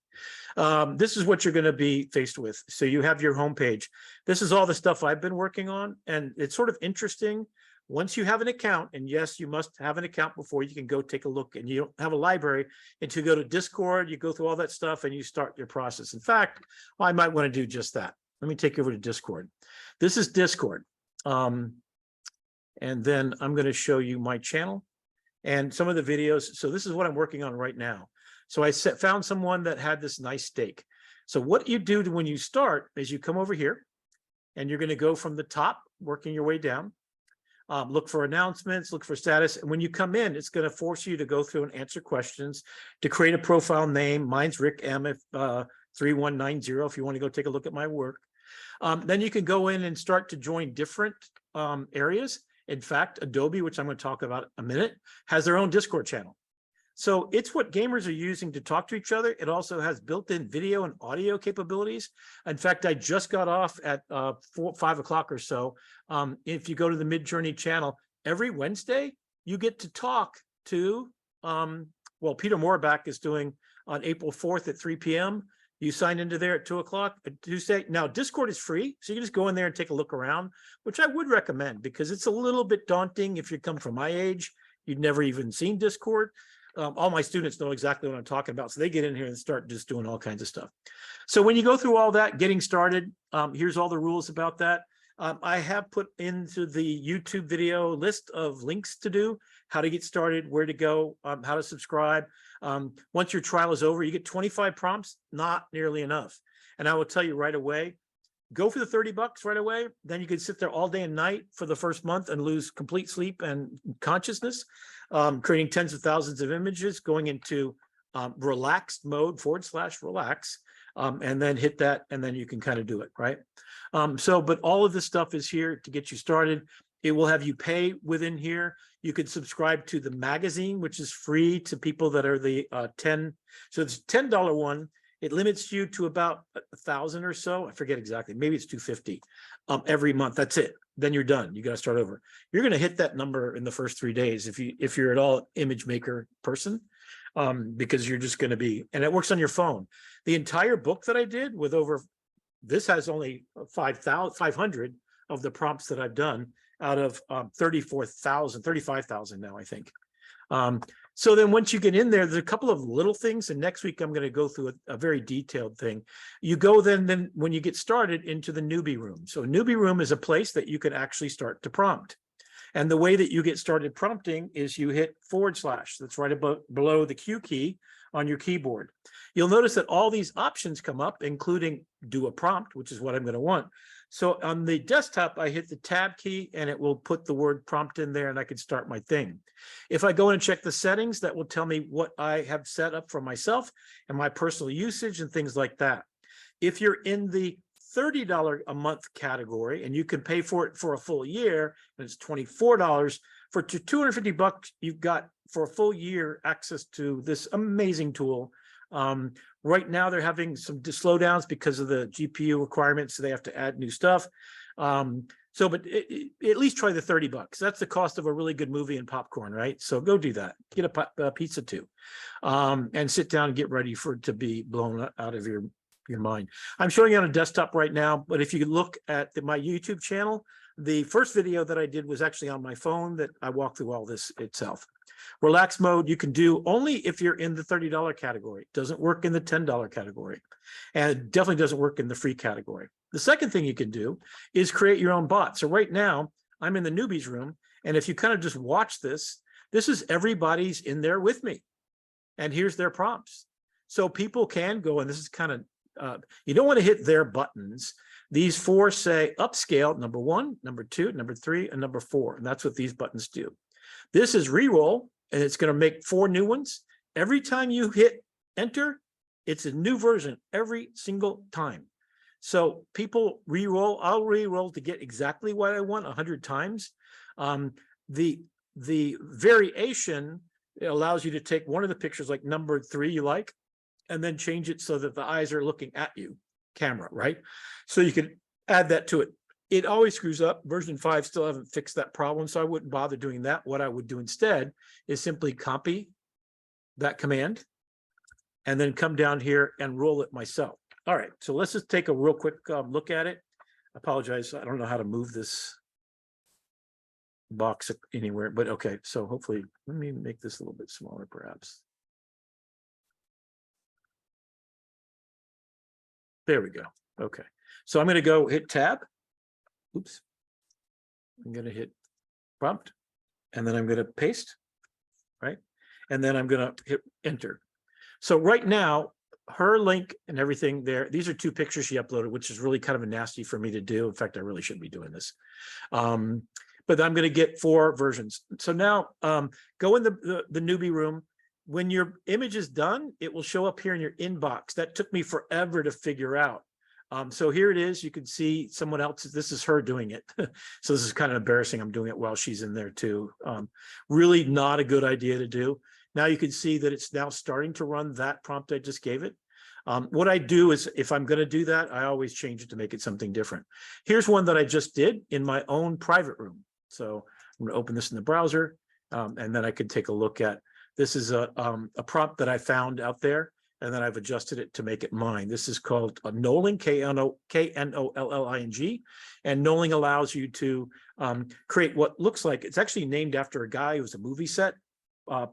Speaker 1: This is what you're going to be faced with. So you have your homepage. This is all the stuff I've been working on, and it's sort of interesting. Once you have an account, and yes, you must have an account before you can go take a look, and you don't have a library until you go to Discord, you go through all that stuff and you start your process. In fact, I might want to do just that. Let me take you over to Discord. This is Discord. And then I'm going to show you my channel and some of the videos. So this is what I'm working on right now. So I found someone that had this nice steak. So what you do when you start is you come over here and you're going to go from the top, working your way down. Look for announcements, look for status. And when you come in, it's going to force you to go through and answer questions to create a profile name. Mine's Rick M. 3190 if you want to go take a look at my work. Then you can go in and start to join different areas. In fact, Adobe, which I'm going to talk about in a minute, has their own Discord channel. So it's what gamers are using to talk to each other. It also has built-in video and audio capabilities. In fact, I just got off at 5 o'clock or so. If you go to the MidJourney channel, every Wednesday, you get to talk to, well, Peter Morbach is doing on April 4th at 3 p.m. You sign into there at 2 o'clock Tuesday. Now, Discord is free, so you can just go in there and take a look around, which I would recommend because it's a little bit daunting if you come from my age. You'd never even seen Discord. All my students know exactly what I'm talking about, so they get in here and start just doing all kinds of stuff. So when you go through all that, getting started, here's all the rules about that. I have put into the YouTube video list of links to do, how to get started, where to go, how to subscribe. Once your trial is over, you get 25 prompts, not nearly enough. And I will tell you right away, go for the $30 right away. Then you could sit there all day and night for the first month and lose complete sleep and consciousness, creating tens of thousands of images, going into relaxed mode /relax, and then hit that, and then you can kind of do it, right? But all of this stuff is here to get you started. It will have you pay within here. You could subscribe to the magazine, which is free to people that are the 10. So it's $10 one. It limits you to about 1,000 or so. I forget exactly. Maybe it's 250 every month. That's it. Then you're done. You got to start over. You're going to hit that number in the first 3 days if you're at all image maker person, because you're just going to be, and it works on your phone. The entire book that I did with this has only 500 of the prompts that I've done out of 35,000 now, I think. So then once you get in there, there's a couple of little things. And next week, I'm going to go through a very detailed thing. You go then when you get started into the newbie room. So newbie room is a place that you can actually start to prompt. And the way that you get started prompting is you hit / that's right above below the Q key on your keyboard. You'll notice that all these options come up, including do a prompt, which is what I'm going to want. So on the desktop, I hit the tab key and it will put the word prompt in there and I can start my thing. If I go in and check the settings, that will tell me what I have set up for myself and my personal usage and things like that. If you're in the $30 a month category and you can pay for it for a full year, and it's $24 for $250, you've got for a full year access to this amazing tool. Right now they're having some slowdowns because of the GPU requirements, so they have to add new stuff. But at least try the $30. That's the cost of a really good movie and popcorn, right? So go do that. Get a pizza too, and sit down and get ready for it to be blown out of your mind. I'm showing you on a desktop right now, but if you look at my YouTube channel, the first video that I did was actually on my phone that I walked through all this itself. Relax mode you can do only if you're in the $30 category. It doesn't work in the $10 category, and it definitely doesn't work in the free category. The second thing you can do is create your own bot. So right now I'm in the newbies room, and if you kind of just watch this is everybody's in there with me, and here's their prompts. So people can go, and this is kind of you don't want to hit their buttons. These 4 say upscale, number 1, number 2, number 3, and number 4. And that's what these buttons do. This is reroll, and it's going to make 4 new ones. Every time you hit enter, it's a new version every single time. So people reroll. I'll reroll to get exactly what I want 100 times. The variation allows you to take one of the pictures, like number 3 you like, and then change it so that the eyes are looking at you, camera, right? So you can add that to it. It always screws up. Version 5 still haven't fixed that problem, so I wouldn't bother doing that. What I would do instead is simply copy that command and then come down here and roll it myself. All right, so let's just take a real quick look at it. I apologize, I don't know how to move this box anywhere, but okay, so hopefully, let me make this a little bit smaller perhaps. There we go. Okay, so I'm going to go hit tab. Oops. I'm going to hit prompt, and then I'm going to paste, right? And then I'm going to hit enter. So right now, her link and everything there, these are 2 pictures she uploaded, which is really kind of a nasty for me to do. In fact, I really shouldn't be doing this. But I'm going to get 4 versions. So now go in the newbie room. When your image is done, it will show up here in your inbox. That took me forever to figure out. So here it is. You can see someone else. This is her doing it. So this is kind of embarrassing. I'm doing it while she's in there too. Really not a good idea to do. Now you can see that it's now starting to run that prompt I just gave it. What I do is, if I'm going to do that, I always change it to make it something different. Here's one that I just did in my own private room. So I'm going to open this in the browser, and then I can take a look at. This is a prompt that I found out there, and then I've adjusted it to make it mine. This is called knolling, K-N-O-L-L-I-N-G, and knolling allows you to create what looks like, it's actually named after a guy who was a movie set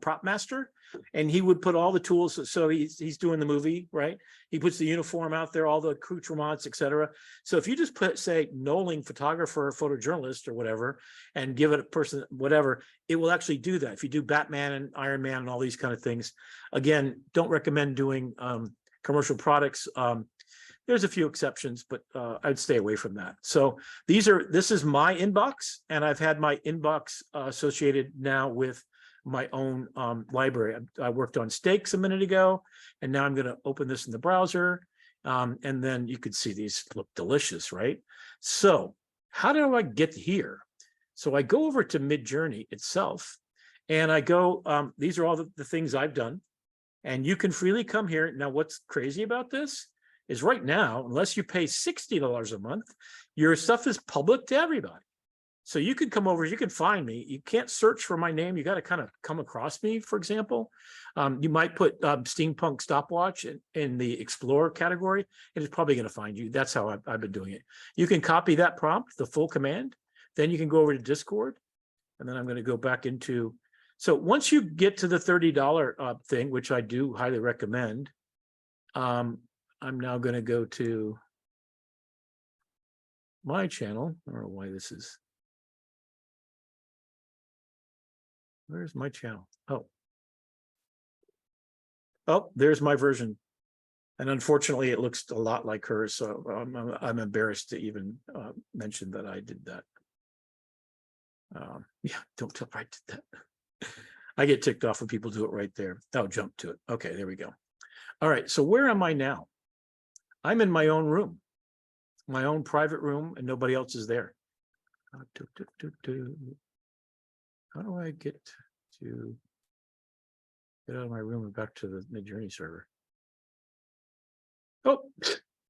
Speaker 1: prop master, and he would put all the tools. So he's doing the movie, right? He puts the uniform out there, all the accoutrements, etc. So if you just say knolling photographer, photojournalist, or whatever, and give it a person whatever, it will actually do that. If you do Batman and Iron Man and all these kind of things, again, don't recommend doing commercial products There's a few exceptions, but I'd stay away from that. So this is my inbox, and I've had my inbox associated now with my own library. I worked on steaks a minute ago, and now I'm going to open this in the browser. And then you could see these look delicious, right? So how do I get here? So I go over to MidJourney itself, and I go, these are all the things I've done, and you can freely come here. Now, what's crazy about this is right now, unless you pay $60 a month, your stuff is public to everybody. So you can come over, you can find me. You can't search for my name. You got to kind of come across me, for example. You might put steampunk stopwatch in the Explore category, and it's probably going to find you. That's how I've been doing it. You can copy that prompt, the full command. Then you can go over to Discord, and then I'm going to go back into. So once you get to the $30 thing, which I do highly recommend, I'm now going to go to my channel. I don't know why this is. Where's my channel? Oh, there's my version. And unfortunately, it looks a lot like hers. So I'm embarrassed to even mention that I did that. Yeah, don't tell I did that. I get ticked off when people do it right there. Oh, jump to it. Okay, there we go. All right, so where am I now? I'm in my own room, my own private room, and nobody else is there. How do I get out of my room and back to the MidJourney server? Oh,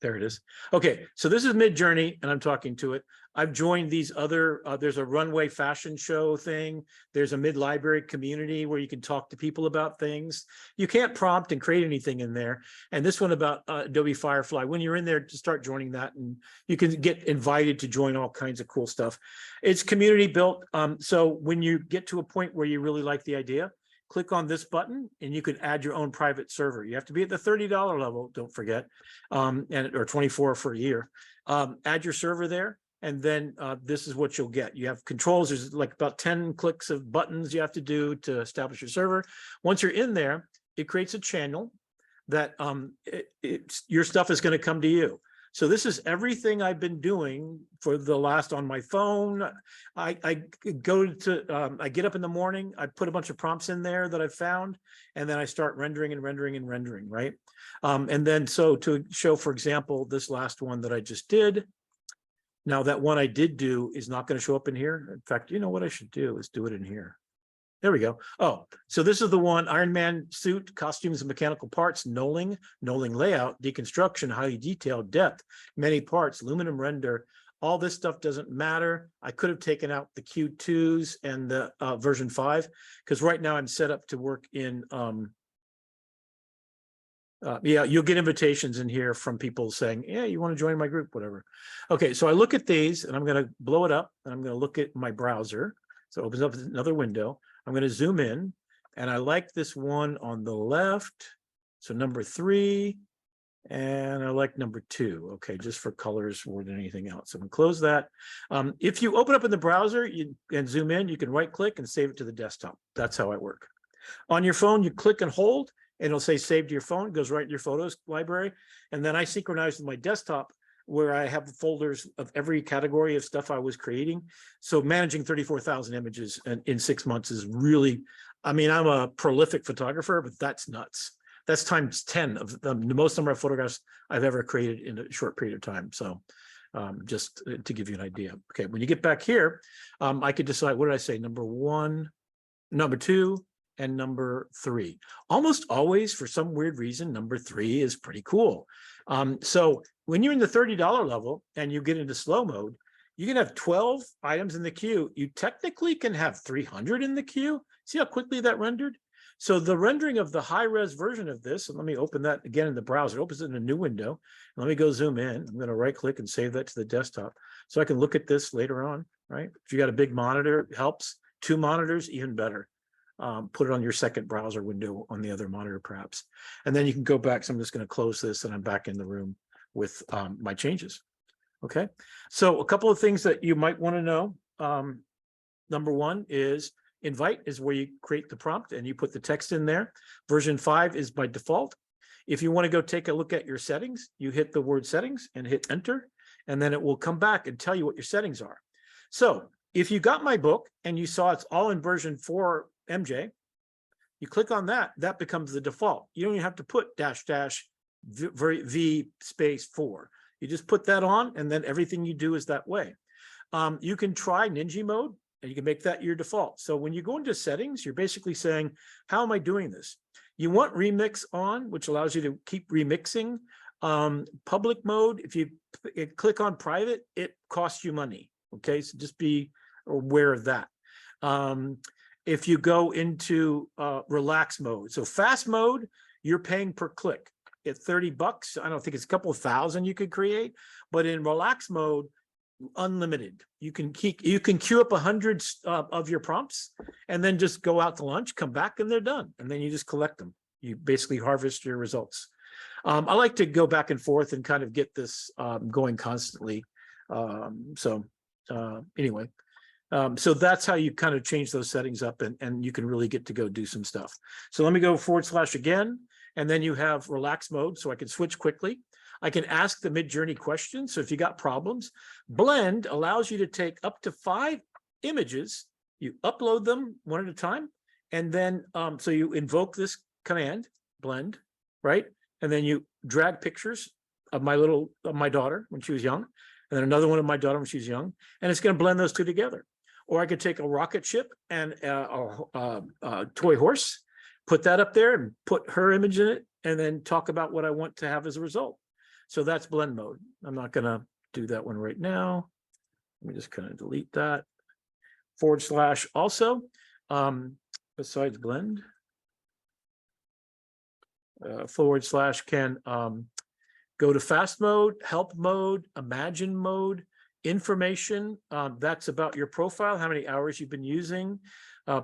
Speaker 1: there it is. Okay, so this is MidJourney, and I'm talking to it. I've joined these other, there's a runway fashion show thing. There's a mid-library community where you can talk to people about things. You can't prompt and create anything in there. And this one about Adobe FireFly, when you're in there, to start joining that, and you can get invited to join all kinds of cool stuff. It's community built. So when you get to a point where you really like the idea, click on this button and you can add your own private server. You have to be at the $30 level, don't forget, or $24 for a year. Add your server there, and then this is what you'll get. You have controls. There's like about 10 clicks of buttons you have to do to establish your server. Once you're in there, it creates a channel that your stuff is going to come to you. So this is everything I've been doing for the last on my phone. I get up in the morning, I put a bunch of prompts in there that I've found, and then I start rendering and rendering and rendering, right? And then so to show, for example, this last one that I just did. Now that one I did do is not going to show up in here. In fact, you know what I should do is do it in here. There we go. Oh, so this is the one: Iron Man suit, costumes and mechanical parts, knolling layout, deconstruction, highly detailed, depth, many parts, aluminum render. All this stuff doesn't matter. I could have taken out the Q2s and the version 5, because right now I'm set up to work in, yeah, you'll get invitations in here from people saying, yeah, you want to join my group, whatever. Okay, so I look at these and I'm going to blow it up, and I'm going to look at my browser. So it opens up another window. I'm going to zoom in, and I like this one on the left. So number 3, and I like number 2. Okay, just for colors more than anything else. So I'm going to close that. If you open up in the browser and zoom in, you can right click and save it to the desktop. That's how I work. On your phone, you click and hold, and it'll say save to your phone. It goes right in your photos library. And then I synchronize with my desktop, where I have folders of every category of stuff I was creating. So managing 34,000 images in 6 months is really, I mean, I'm a prolific photographer, but that's nuts. That's times 10 of the most number of photographs I've ever created in a short period of time. So just to give you an idea. Okay, when you get back here, I could decide, what did I say? Number 1, number 2, and number 3. Almost always, for some weird reason, number 3 is pretty cool. So when you're in the $30 level and you get into slow mode, you can have 12 items in the queue. You technically can have 300 in the queue. See how quickly that rendered? So the rendering of the high-res version of this, and let me open that again in the browser. It opens it in a new window. Let me go zoom in. I'm going to right-click and save that to the desktop so I can look at this later on, right? If you got a big monitor, it helps. 2 monitors, even better. Put it on your second browser window on the other monitor, perhaps. And then you can go back. So I'm just going to close this, and I'm back in the room with my changes. Okay, so a couple of things that you might want to know. Number 1 is invite is where you create the prompt and you put the text in there. Version 5 is by default. If you want to go take a look at your settings, you hit the word settings and hit enter, and then it will come back and tell you what your settings are. So if you got my book and you saw it's all in version 4 MJ, you click on that, that becomes the default. You don't even have to put --v space 4. You just put that on, and then everything you do is that way. You can try Ninja mode, and you can make that your default. So when you go into settings, you're basically saying, how am I doing this? You want remix on, which allows you to keep remixing. Public mode, if you click on private, it costs you money. Okay, so just be aware of that. If you go into relax mode, so fast mode, you're paying per click at $30. I don't think it's a couple of thousand you could create, but in relax mode, unlimited. You can queue up 100 of your prompts, and then just go out to lunch, come back, and they're done. And then you just collect them. You basically harvest your results. I like to go back and forth and kind of get this going constantly. Anyway, so that's how you kind of change those settings up, and you can really get to go do some stuff. So let me go / again, and then you have relax mode, so I can switch quickly. I can ask the MidJourney questions. So if you got problems, blend allows you to take up to 5 images, you upload them one at a time, and then so you invoke this command, blend, right? And then you drag pictures of my daughter when she was young, and then another one of my daughter when she was young, and it's going to blend those two together. Or I could take a rocket ship and a toy horse, put that up there and put her image in it, and then talk about what I want to have as a result. So that's blend mode. I'm not going to do that one right now. Let me just kind of delete that. / also, besides blend, / can go to fast mode, help mode, imagine mode, information. That's about your profile, how many hours you've been using,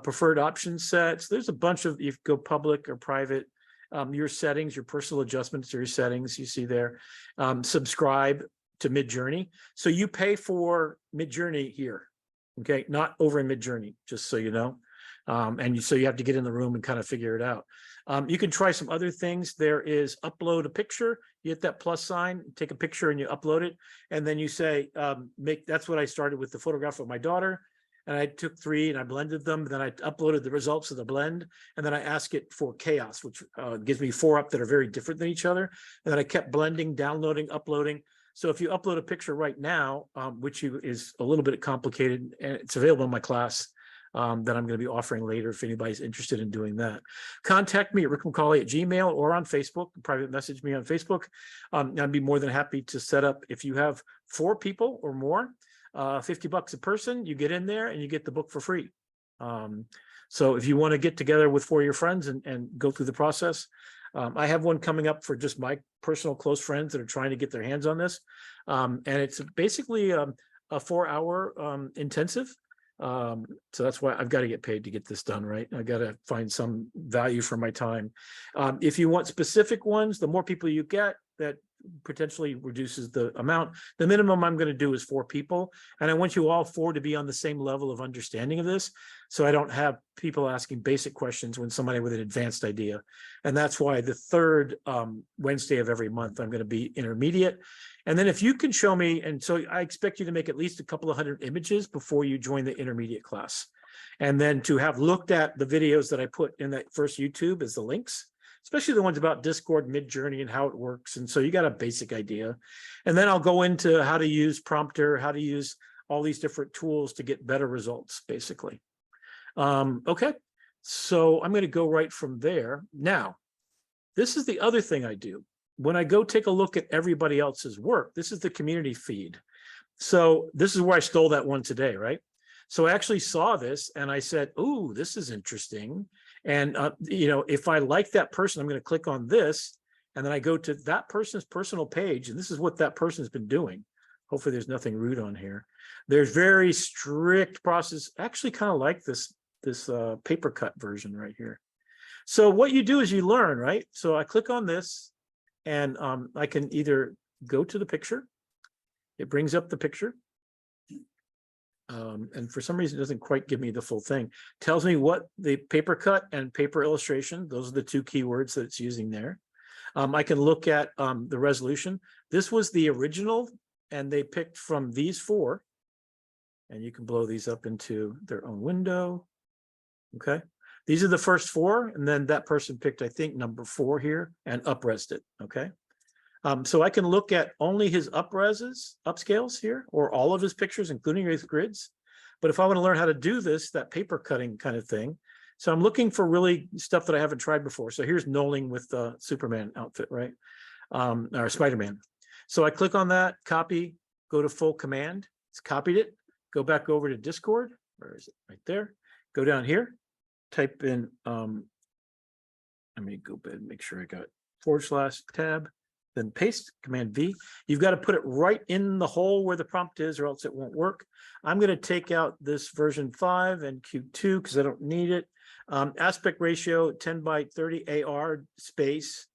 Speaker 1: preferred option sets. There's a bunch of, you can go public or private, your settings, your personal adjustments to your settings, you see there. Subscribe to MidJourney. So you pay for MidJourney here, okay? Not over in MidJourney, just so you know. So you have to get in the room and kind of figure it out. You can try some other things. There is upload a picture. You hit that plus sign, take a picture and you upload it. And then you say, that's what I started with, the photograph of my daughter. And I took 3 and I blended them. Then I uploaded the results of the blend. And then I ask it for chaos, which gives me 4 up that are very different than each other. And then I kept blending, downloading, uploading. So if you upload a picture right now, which is a little bit complicated, and it's available in my class that I'm going to be offering later if anybody's interested in doing that. Contact me at rickmccawley@gmail or on Facebook, private message me on Facebook. I'd be more than happy to set up, if you have 4 people or more, $50 a person, you get in there and you get the book for free. So if you want to get together with 4 of your friends and go through the process, I have one coming up for just my personal close friends that are trying to get their hands on this. And it's basically a 4-hour intensive. So that's why I've got to get paid to get this done, right? I got to find some value for my time. If you want specific ones, the more people you get, that potentially reduces the amount. The minimum I'm going to do is 4 people. And I want you all 4 to be on the same level of understanding of this. So I don't have people asking basic questions when somebody with an advanced idea. And that's why the 3rd Wednesday of every month, I'm going to be intermediate. And then if you can show me, and so I expect you to make at least a couple of 100 images before you join the intermediate class. And then to have looked at the videos that I put in that first YouTube as the links, especially the ones about Discord, MidJourney, and how it works. And so you got a basic idea. And then I'll go into how to use Prompter, how to use all these different tools to get better results, basically. Okay, so I'm going to go right from there. Now, this is the other thing I do. When I go take a look at everybody else's work, this is the community feed. So this is where I stole that one today, right? So I actually saw this and I said, "Ooh, this is interesting." And, you know, if I like that person, I'm going to click on this, and then I go to that person's personal page, and this is what that person's been doing. Hopefully there's nothing rude on here. There's very strict process. Actually kind of like this paper cut version right here. So what you do is you learn, right? So I click on this, and I can either go to the picture. It brings up the picture. And for some reason, it doesn't quite give me the full thing. Tells me what the paper cut and paper illustration, those are the 2 keywords that it's using there. I can look at the resolution. This was the original, and they picked from these 4. And you can blow these up into their own window. Okay. These are the first 4, and then that person picked, I think, number 4 here and up-resed it. Okay. So I can look at only his upscales here, or all of his pictures, including his grids. But if I want to learn how to do this, that paper cutting kind of thing. So I'm looking for really stuff that I haven't tried before. So here's knolling with the Superman outfit, right? Or Spider-Man. So I click on that, copy, go to full command. It's copied it. Go back over to Discord. Where is it? Right there. Go down here. Type in, let me go back and make sure I got /tab. Then paste, Command V. You've got to put it right in the hole where the prompt is, or else it won't work. I'm going to take out this version 5 and Q2 because I don't need it. Aspect ratio 10:30 AR space.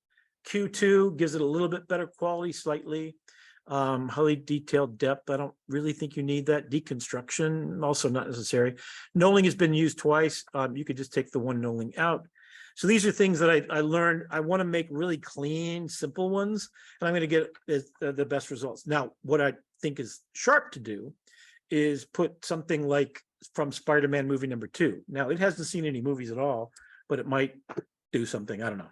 Speaker 1: Q2 gives it a little bit better quality, slightly. Highly detailed depth. I don't really think you need that. Deconstruction, also not necessary. Knolling has been used twice. You could just take the one knolling out. So these are things that I learned. I want to make really clean, simple ones, and I'm going to get the best results. Now, what I think is sharp to do is put something like from Spider-Man movie number 2. Now, it hasn't seen any movies at all, but it might do something. I don't know.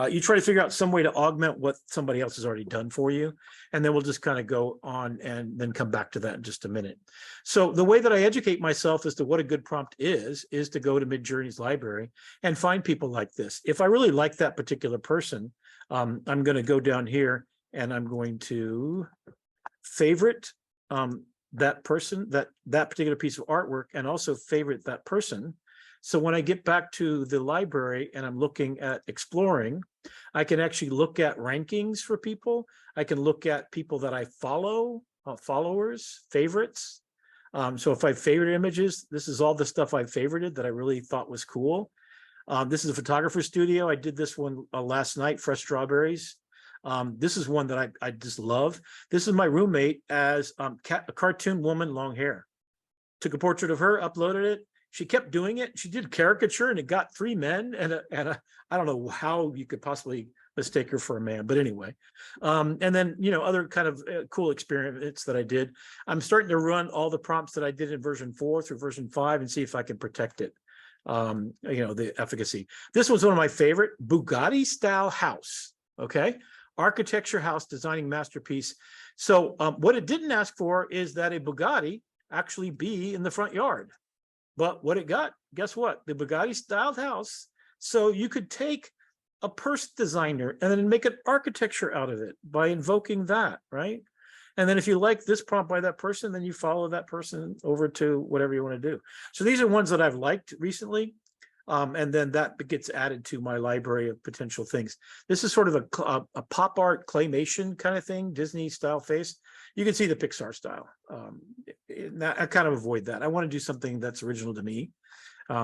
Speaker 1: You try to figure out some way to augment what somebody else has already done for you, and then we'll just kind of go on and then come back to that in just a minute. So the way that I educate myself as to what a good prompt is to go to MidJourney's library and find people like this. If I really like that particular person, I'm going to go down here and I'm going to favorite that person, that particular piece of artwork, and also favorite that person. So when I get back to the library and I'm looking at exploring, I can actually look at rankings for people. I can look at people that I follow, followers, favorites. So if I favorite images, this is all the stuff I favorited that I really thought was cool. This is a photographer studio. I did this one last night, Fresh Strawberries. This is one that I just love. This is my roommate as a cartoon woman, long hair. Took a portrait of her, uploaded it. She kept doing it. She did caricature, and it got 3 men. And I don't know how you could possibly mistake her for a man, but anyway. And then, you know, other kind of cool experiments that I did. I'm starting to run all the prompts that I did in version 4 through version 5 and see if I can protect it. You know, the efficacy. This was one of my favorite, Bugatti style house. Okay. Architecture house designing masterpiece. So what it didn't ask for is that a Bugatti actually be in the front yard. But what it got, guess what? The Bugatti styled house. So you could take a purse designer and then make an architecture out of it by invoking that, right? And then if you like this prompt by that person, then you follow that person over to whatever you want to do. So these are ones that I've liked recently. And then that gets added to my library of potential things. This is sort of a pop art claymation kind of thing, Disney style face. You can see the Pixar style. I kind of avoid that. I want to do something that's original to me.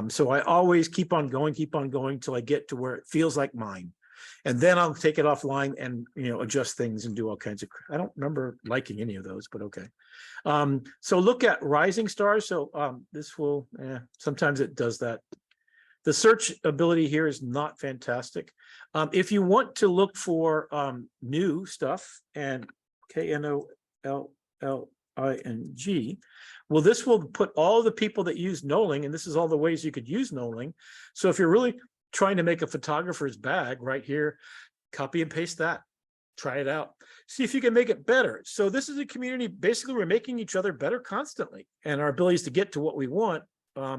Speaker 1: So I always keep on going till I get to where it feels like mine. And then I'll take it offline and, you know, adjust things and do all kinds of, I don't remember liking any of those, but okay. So look at rising stars. So this will, sometimes it does that. The search ability here is not fantastic. If you want to look for new stuff, and KNOLLING, well, this will put all the people that use knolling, and this is all the ways you could use knolling. So if you're really trying to make a photographer's bag right here, copy and paste that. Try it out. See if you can make it better. So this is a community. Basically, we're making each other better constantly, and our abilities to get to what we want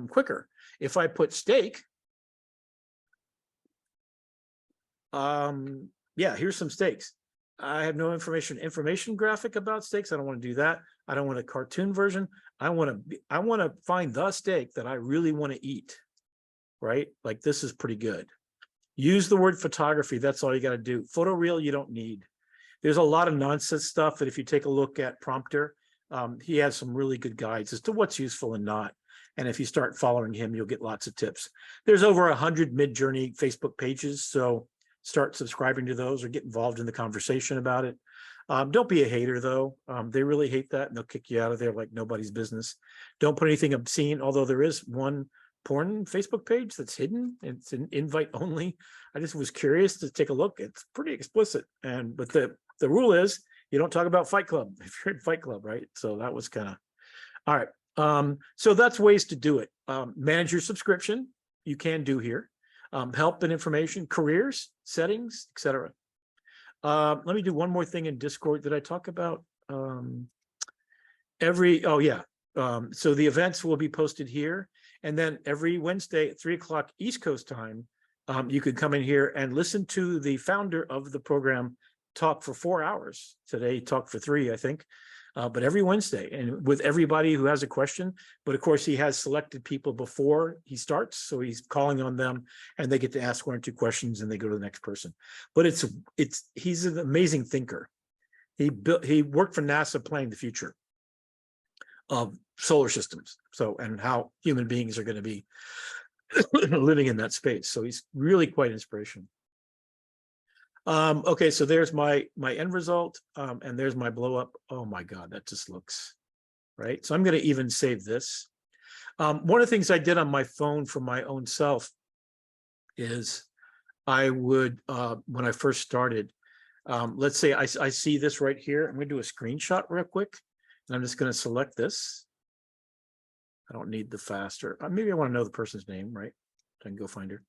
Speaker 1: quicker. If I put steak, yeah, here's some steaks. I have no information graphic about steaks. I don't want to do that. I don't want a cartoon version. I want to find the steak that I really want to eat, right? Like this is pretty good. Use the word photography. That's all you got to do. Photoreal, you don't need. There's a lot of nonsense stuff that if you take a look at Prompter, he has some really good guides as to what's useful and not. And if you start following him, you'll get lots of tips. There's over 100 MidJourney Facebook pages. So start subscribing to those or get involved in the conversation about it. Don't be a hater, though. They really hate that, and they'll kick you out of there like nobody's business. Don't put anything obscene, although there is one porn Facebook page that's hidden. It's an invite only. I just was curious to take a look. It's pretty explicit. But the rule is you don't talk about Fight Club if you're in Fight Club, right? So that was kind of, all right. So that's ways to do it. Manage your subscription. You can do here. Help and information, careers, settings, etc. Let me do one more thing in Discord that I talk about. So the events will be posted here. And then every Wednesday at 3 o'clock East Coast time, you could come in here and listen to the founder of the program talk for 4 hours. Today, he talked for 3, I think. But every Wednesday, and with everybody who has a question. But of course, he has selected people before he starts, so he's calling on them, and they get to ask 1 or 2 questions, and they go to the next person. But he's an amazing thinker. He worked for NASA planning the future of solar systems, and how human beings are going to be living in that space. So he's really quite inspirational. Okay, so there's my end result, and there's my blow up. Oh my God, that just looks right. So I'm going to even save this. One of the things I did on my phone for my own self is I would, when I first started, let's say I see this right here. I'm going to do a screenshot real quick, and I'm just going to select this. I don't need the faster. Maybe I want to know the person's name, right? I can go find her.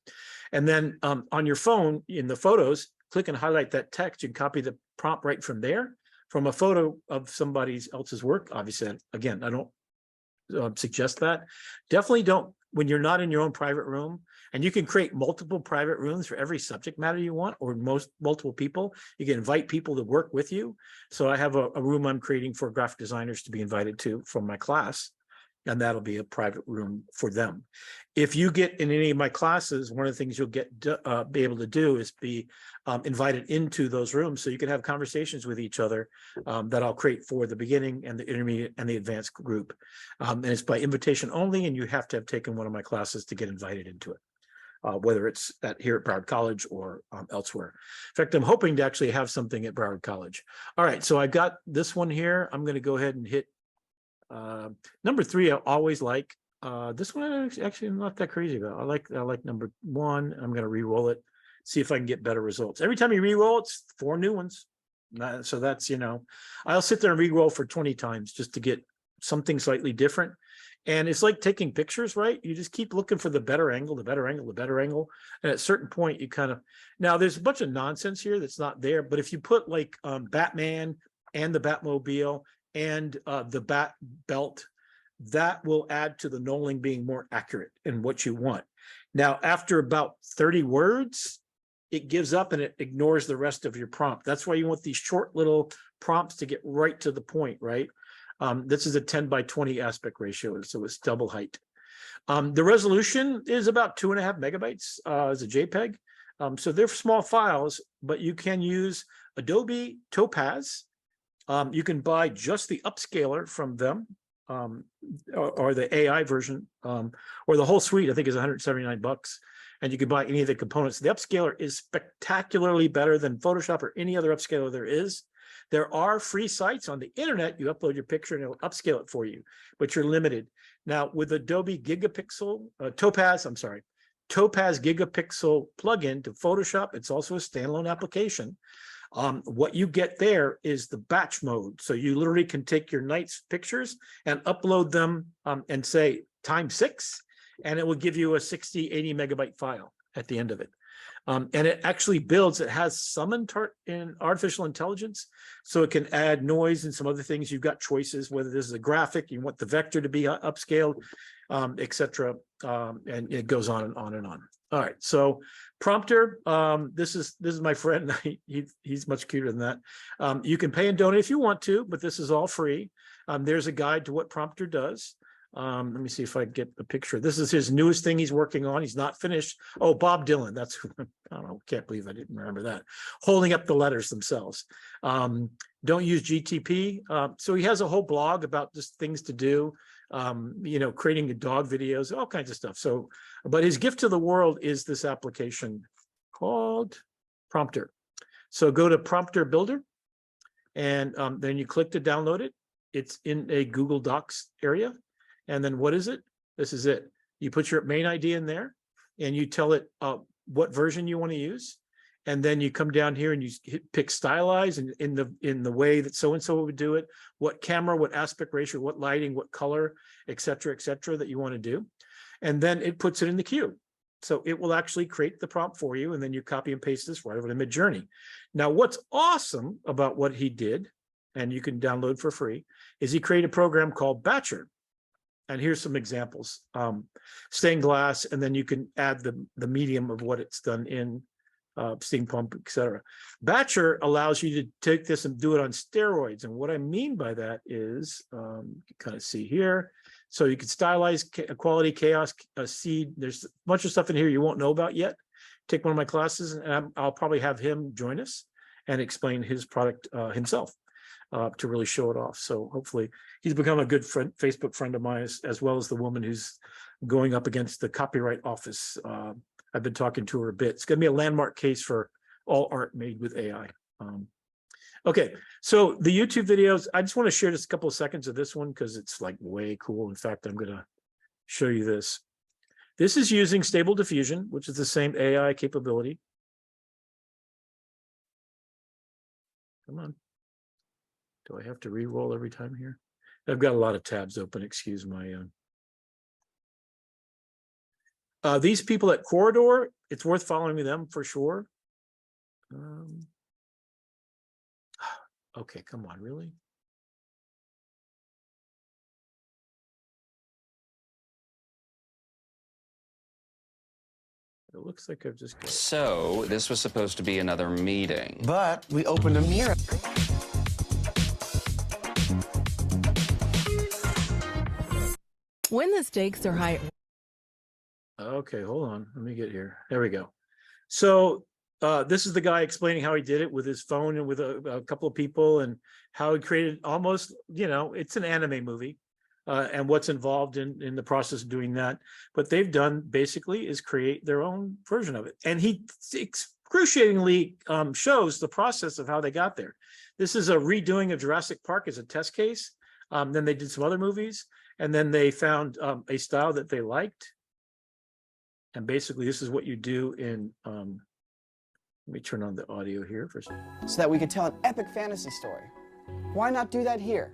Speaker 1: And then on your phone, in the photos, click and highlight that text. You can copy the prompt right from there, from a photo of somebody else's work. Obviously, again, I don't suggest that. Definitely don't, when you're not in your own private room, and you can create multiple private rooms for every subject matter you want, or multiple people. You can invite people to work with you. So I have a room I'm creating for graphic designers to be invited to from my class, and that'll be a private room for them. If you get in any of my classes, one of the things you'll be able to do is be invited into those rooms, so you can have conversations with each other that I'll create for the beginning and the intermediate and the advanced group. And it's by invitation only, and you have to have taken one of my classes to get invited into it, whether it's here at Broward College or elsewhere. In fact, I'm hoping to actually have something at Broward College. All right, so I've got this one here. I'm going to go ahead and hit number 3. I always like this one. Actually, I'm not that crazy about. I like number 1. I'm going to re-roll it, see if I can get better results. Every time you re-roll, it's 4 new ones. So that's, I'll sit there and re-roll for 20 times just to get something slightly different. And it's like taking pictures, right? You just keep looking for the better angle, the better angle, the better angle. And at a certain point, you kind of, now there's a bunch of nonsense here that's not there, but if you put like Batman and the Batmobile and the bat belt, that will add to the knolling being more accurate in what you want. Now, after about 30 words, it gives up and it ignores the rest of your prompt. That's why you want these short little prompts to get right to the point, right? This is a 10:20 aspect ratio, so it's double height. The resolution is about 2.5 megabytes as a JPEG. So they're small files, but you can use Adobe Topaz. You can buy just the upscaler from them, or the AI version, or the whole suite. I think is $179, and you can buy any of the components. The upscaler is spectacularly better than Photoshop or any other upscaler there is. There are free sites on the internet. You upload your picture and it'll upscale it for you, but you're limited. Now with Adobe Gigapixel, Topaz Gigapixel plugin to Photoshop, it's also a standalone application. What you get there is the batch mode. So you literally can take your night's pictures and upload them and say times 6, and it will give you a 60, 80 megabyte file at the end of it. And it actually builds, it has some in artificial intelligence, so it can add noise and some other things. You've got choices, whether this is a graphic, you want the vector to be upscaled, etc. And it goes on and on and on. All right, so prompter, this is my friend. He's much cuter than that. You can pay and donate if you want to, but this is all free. There's a guide to what prompter does. Let me see if I can get the picture. This is his newest thing he's working on. He's not finished. Oh, Bob Dylan. That's who, I don't know. Can't believe I didn't remember that. Holding up the letters themselves. Don't use GTP. So he has a whole blog about just things to do. Creating dog videos, all kinds of stuff. So, but his gift to the world is this application called Prompter. So go to Prompter Builder, and then you click to download it. It's in a Google Docs area. And then what is it? This is it. You put your main ID in there and you tell it what version you want to use. And then you come down here and you pick stylize and in the way that so-and-so would do it, what camera, what aspect ratio, what lighting, what color, et cetera, that you want to do. And then it puts it in the queue. So it will actually create the prompt for you. And then you copy and paste this right over to MidJourney. Now, what's awesome about what he did, and you can download for free, is he created a program called Batcher. And here's some examples. Stained glass, and then you can add the medium of what it's done in, steam pump, etc. Batcher allows you to take this and do it on steroids. And what I mean by that is, you can kind of see here. So you can stylize quality, chaos, seed. There's a bunch of stuff in here you won't know about yet. Take one of my classes, and I'll probably have him join us and explain his product himself to really show it off. So hopefully he's become a good friend, Facebook friend of mine, as well as the woman who's going up against the Copyright Office. I've been talking to her a bit. It's going to be a landmark case for all art made with AI. Okay, so the YouTube videos, I just want to share just a couple of seconds of this one because it's like way cool. In fact, I'm going to show you this. This is using Stable Diffusion, which is the same AI capability. Come on. Do I have to re-roll every time here? I've got a lot of tabs open, excuse my... these people at Corridor, it's worth following them for sure. Okay, come on, really? It looks like I've just got...
Speaker 3: So, this was supposed to be another meeting.
Speaker 4: But we opened a mirror.
Speaker 5: When the stakes are high.
Speaker 1: Okay, hold on. Let me get here. There we go. So this is the guy explaining how he did it with his phone and with a couple of people and how he created almost, you know, it's an anime movie and what's involved in the process of doing that. What they've done basically is create their own version of it. And he excruciatingly shows the process of how they got there. This is a redoing of Jurassic Park as a test case. Then they did some other movies, and then they found a style that they liked. And basically, this is what you do in, let me turn on the audio here for a second.
Speaker 6: So that we could tell an epic fantasy story. Why not do that here?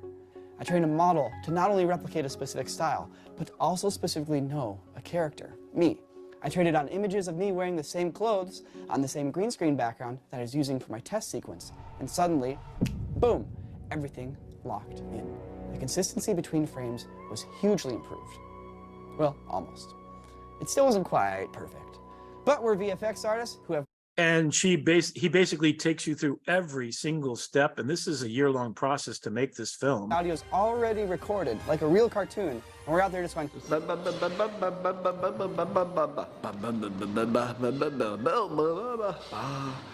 Speaker 6: I trained a model to not only replicate a specific style, but to also specifically know a character, me. I trained it on images of me wearing the same clothes on the same green screen background that I was using for my test sequence. And suddenly, boom, everything locked in. The consistency between frames was hugely improved. Well, almost. It still wasn't quite perfect, but we're VFX artists who have...
Speaker 1: And he basically takes you through every single step, and this is a year-long process to make this film.
Speaker 6: Audio's already recorded, like a real cartoon, and we're out there just going...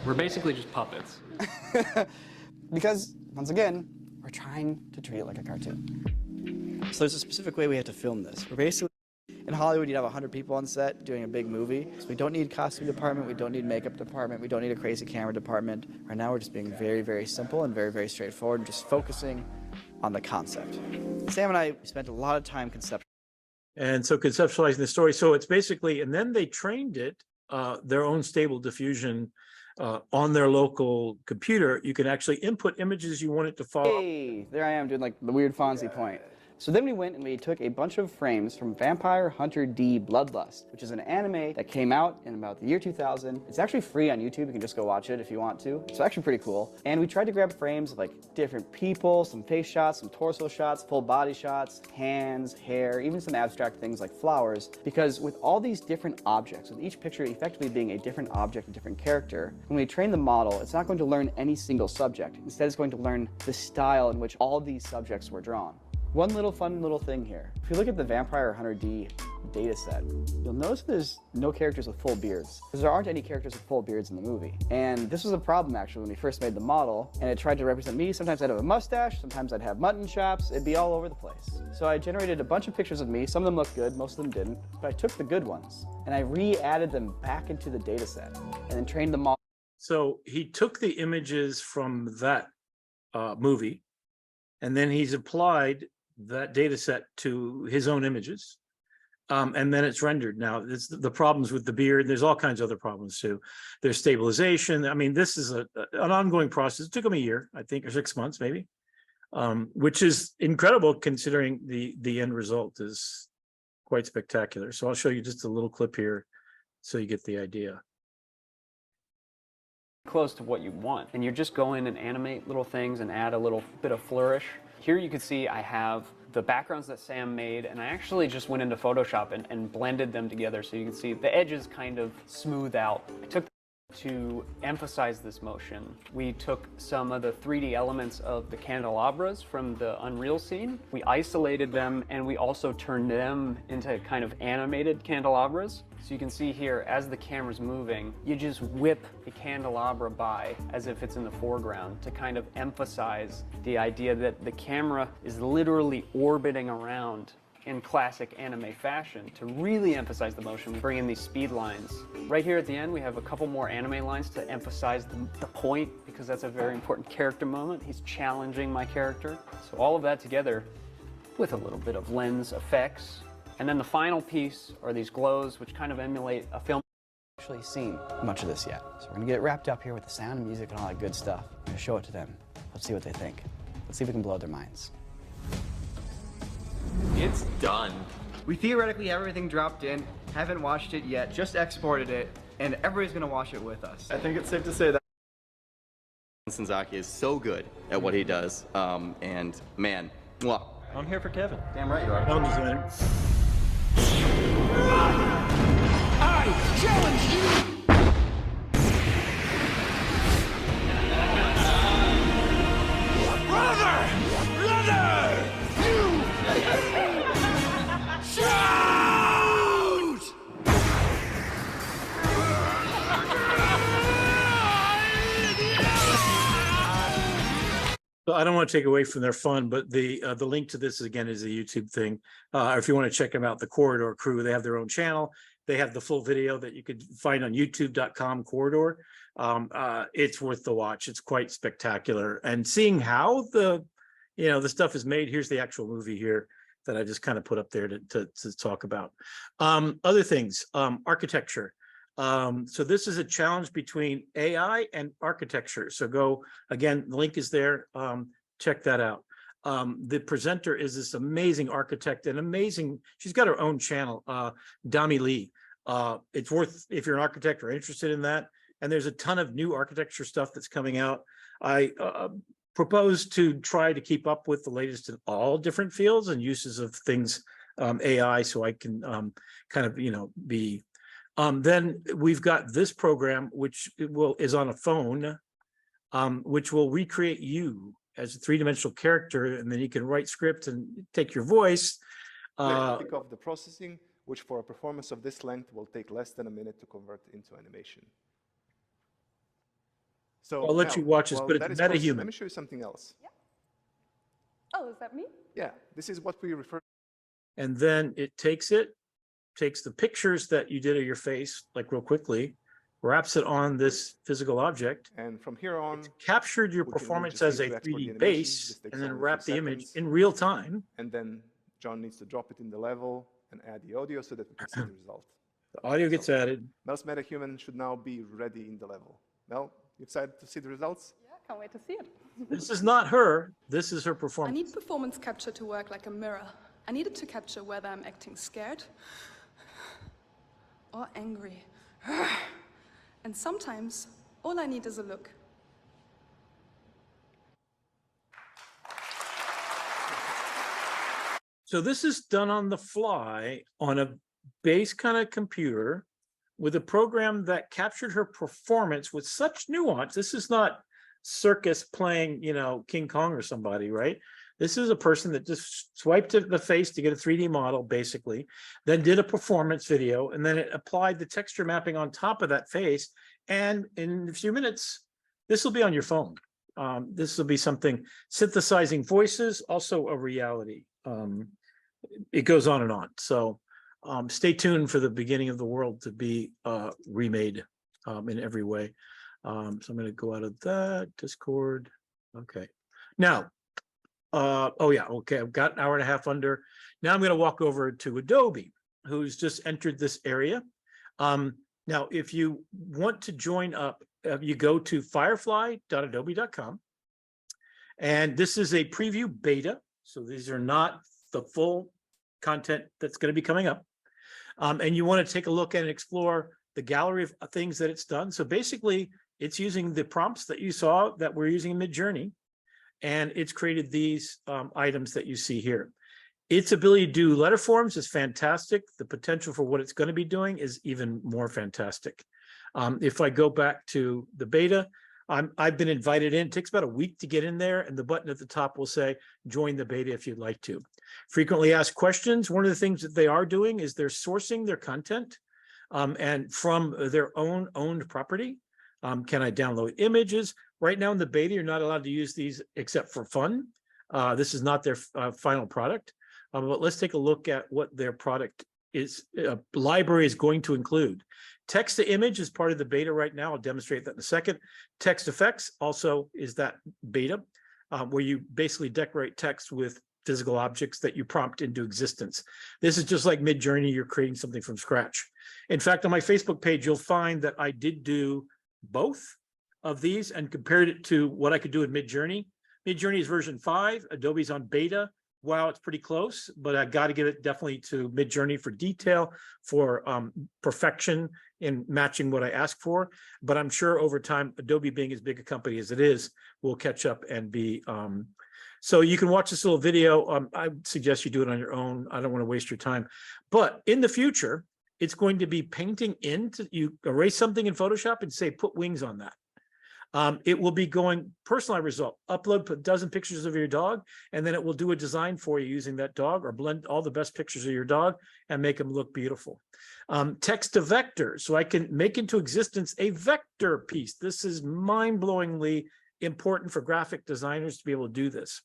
Speaker 7: We're basically just puppets.
Speaker 6: Because, once again, we're trying to treat it like a cartoon. So there's a specific way we have to film this. We're basically... In Hollywood, you'd have 100 people on set doing a big movie. So we don't need costume department, we don't need makeup department, we don't need a crazy camera department. Right now, we're just being very, very simple and very, very straightforward and just focusing on the concept. Sam and I spent a lot of time conceptualizing.
Speaker 1: And so conceptualizing the story. So it's basically, and then they trained it, their own Stable Diffusion on their local computer. You can actually input images you want it to follow.
Speaker 6: Hey, there I am doing like the weird Fonzie point. So then we went and we took a bunch of frames from Vampire Hunter D Bloodlust, which is an anime that came out in about the year 2000. It's actually free on YouTube. You can just go watch it if you want to. It's actually pretty cool. And we tried to grab frames of like different people, some face shots, some torso shots, full body shots, hands, hair, even some abstract things like flowers. Because with all these different objects, with each picture effectively being a different object, a different character, when we train the model, it's not going to learn any single subject. Instead, it's going to learn the style in which all these subjects were drawn. One little fun little thing here. If you look at the Vampire Hunter D data set, you'll notice there's no characters with full beards, because there aren't any characters with full beards in the movie. And this was a problem actually when we first made the model, and it tried to represent me. Sometimes I'd have a mustache, sometimes I'd have mutton chops, it'd be all over the place. So I generated a bunch of pictures of me. Some of them looked good, most of them didn't, but I took the good ones and I re-added them back into the data set and then trained the model.
Speaker 1: So he took the images from that movie, and then he's applied that data set to his own images. And then it's rendered. Now, it's the problems with the beard. There's all kinds of other problems too. There's stabilization. I mean, this is an ongoing process. It took them a year, I think, or 6 months maybe, which is incredible considering the end result is quite spectacular. So I'll show you just a little clip here so you get the idea.
Speaker 7: Close to what you want, and you just go in and animate little things and add a little bit of flourish. Here you can see I have the backgrounds that Sam made, and I actually just went into Photoshop and blended them together so you can see the edges kind of smooth out. I took to emphasize this motion. We took some of the 3D elements of the candelabras from the Unreal scene. We isolated them, and we also turned them into kind of animated candelabras. So you can see here, as the camera's moving, you just whip the candelabra by as if it's in the foreground to kind of emphasize the idea that the camera is literally orbiting around in classic anime fashion to really emphasize the motion. We bring in these speed lines. Right here at the end, we have a couple more anime lines to emphasize the point, because that's a very important character moment. He's challenging my character. So all of that together with a little bit of lens effects. And then the final piece are these glows, which kind of emulate a film.
Speaker 6: Actually seen much of this yet. So we're gonna get wrapped up here with the sound and music and all that good stuff. I'm gonna show it to them. Let's see what they think. Let's see if we can blow their minds.
Speaker 4: It's done.
Speaker 5: We theoretically have everything dropped in, haven't watched it yet, just exported it, and everybody's gonna watch it with us.
Speaker 4: I think it's safe to say that Senzaki is so good at what he does, and man, mwah.
Speaker 8: I'm here for Kevin.
Speaker 4: Damn right you are.
Speaker 1: Sound designer.
Speaker 9: I challenge you! Brother! You! Shoot!
Speaker 1: So I don't want to take away from their fun, but the link to this again is a YouTube thing. If you want to check them out, the Corridor crew, they have their own channel. They have the full video that you could find on youtube.com Corridor. It's worth the watch. It's quite spectacular. And seeing how the stuff is made, here's the actual movie here that I just kind of put up there to talk about. Other things, architecture. So this is a challenge between AI and architecture. So go, again, the link is there. Check that out. The presenter is this amazing architect and amazing, she's got her own channel, Dami Lee. It's worth, if you're an architect or interested in that, and there's a ton of new architecture stuff that's coming out. I propose to try to keep up with the latest in all different fields and uses of things, AI, so I can kind of, be. Then we've got this program, which is on a phone, which will recreate you as a three-dimensional character, and then you can write script and take your voice.
Speaker 10: Kick off the processing, which for a performance of this length will take less than a minute to convert into animation. So
Speaker 1: I'll let you watch this, but it's meta-human.
Speaker 10: Let me show you something else.
Speaker 11: Yeah. Oh, is that me?
Speaker 10: Yeah, this is what we refer.
Speaker 1: And then it takes the pictures that you did of your face, like real quickly, wraps it on this physical object.
Speaker 10: And from here on,
Speaker 1: it's captured your performance as a 3D base, and then wrap the image in real time.
Speaker 10: And then John needs to drop it in the level and add the audio so that we can see the result.
Speaker 1: The audio gets added.
Speaker 10: Mel's MetaHuman should now be ready in the level. Mel, you excited to see the results?
Speaker 11: Yeah, can't wait to see it.
Speaker 1: This is not her. This is her
Speaker 11: I
Speaker 1: performance.
Speaker 11: need performance capture to work like a mirror. I need it to capture whether I'm acting scared or angry. And sometimes, all I need is a look.
Speaker 1: So this is done on the fly on a base kind of computer with a program that captured her performance with such nuance. This is not Circus playing, King Kong or somebody, right? This is a person that just swiped the face to get a 3D model, basically, then did a performance video, and then it applied the texture mapping on top of that face. And in a few minutes, this will be on your phone. This will be something synthesizing voices, also a reality. It goes on and on. So stay tuned for the beginning of the world to be remade in every way. So I'm going to go out of that Discord. Okay. Now, okay, I've got an hour and a half under. Now I'm going to walk over to Adobe. who's just entered this area. Now, if you want to join up, you go to firefly.adobe.com. And this is a preview beta. So these are not the full content that's going to be coming up. And you want to take a look at and explore the gallery of things that it's done. So basically, it's using the prompts that you saw that we're using in MidJourney, and it's created these items that you see here. Its ability to do letter forms is fantastic. The potential for what it's going to be doing is even more fantastic. If I go back to the beta, I've been invited in. It takes about a week to get in there, and the button at the top will say, join the beta if you'd like to. Frequently asked questions. One of the things that they are doing is they're sourcing their content and from their own owned property. Can I download images? Right now in the beta, you're not allowed to use these except for fun. This is not their final product. But let's take a look at what their product is. Library is going to include. Text to image is part of the beta right now. I'll demonstrate that in a second. Text effects also is that beta, where you basically decorate text with physical objects that you prompt into existence. This is just like MidJourney. You're creating something from scratch. In fact, on my Facebook page, you'll find that I did do both of these and compared it to what I could do in MidJourney. MidJourney is version 5. Adobe's on beta. Wow, it's pretty close, but I got to give it definitely to MidJourney for detail, for perfection in matching what I asked for. But I'm sure over time, Adobe being as big a company as it is, will catch up and be. So you can watch this little video. I suggest you do it on your own. I don't want to waste your time. But in the future, it's going to be painting into, you erase something in Photoshop and say, put wings on that. It will be going personalized result, upload a dozen pictures of your dog, and then it will do a design for you using that dog, or blend all the best pictures of your dog and make them look beautiful. Text to vector, so I can make into existence a vector piece. This is mind-blowingly important for graphic designers to be able to do this.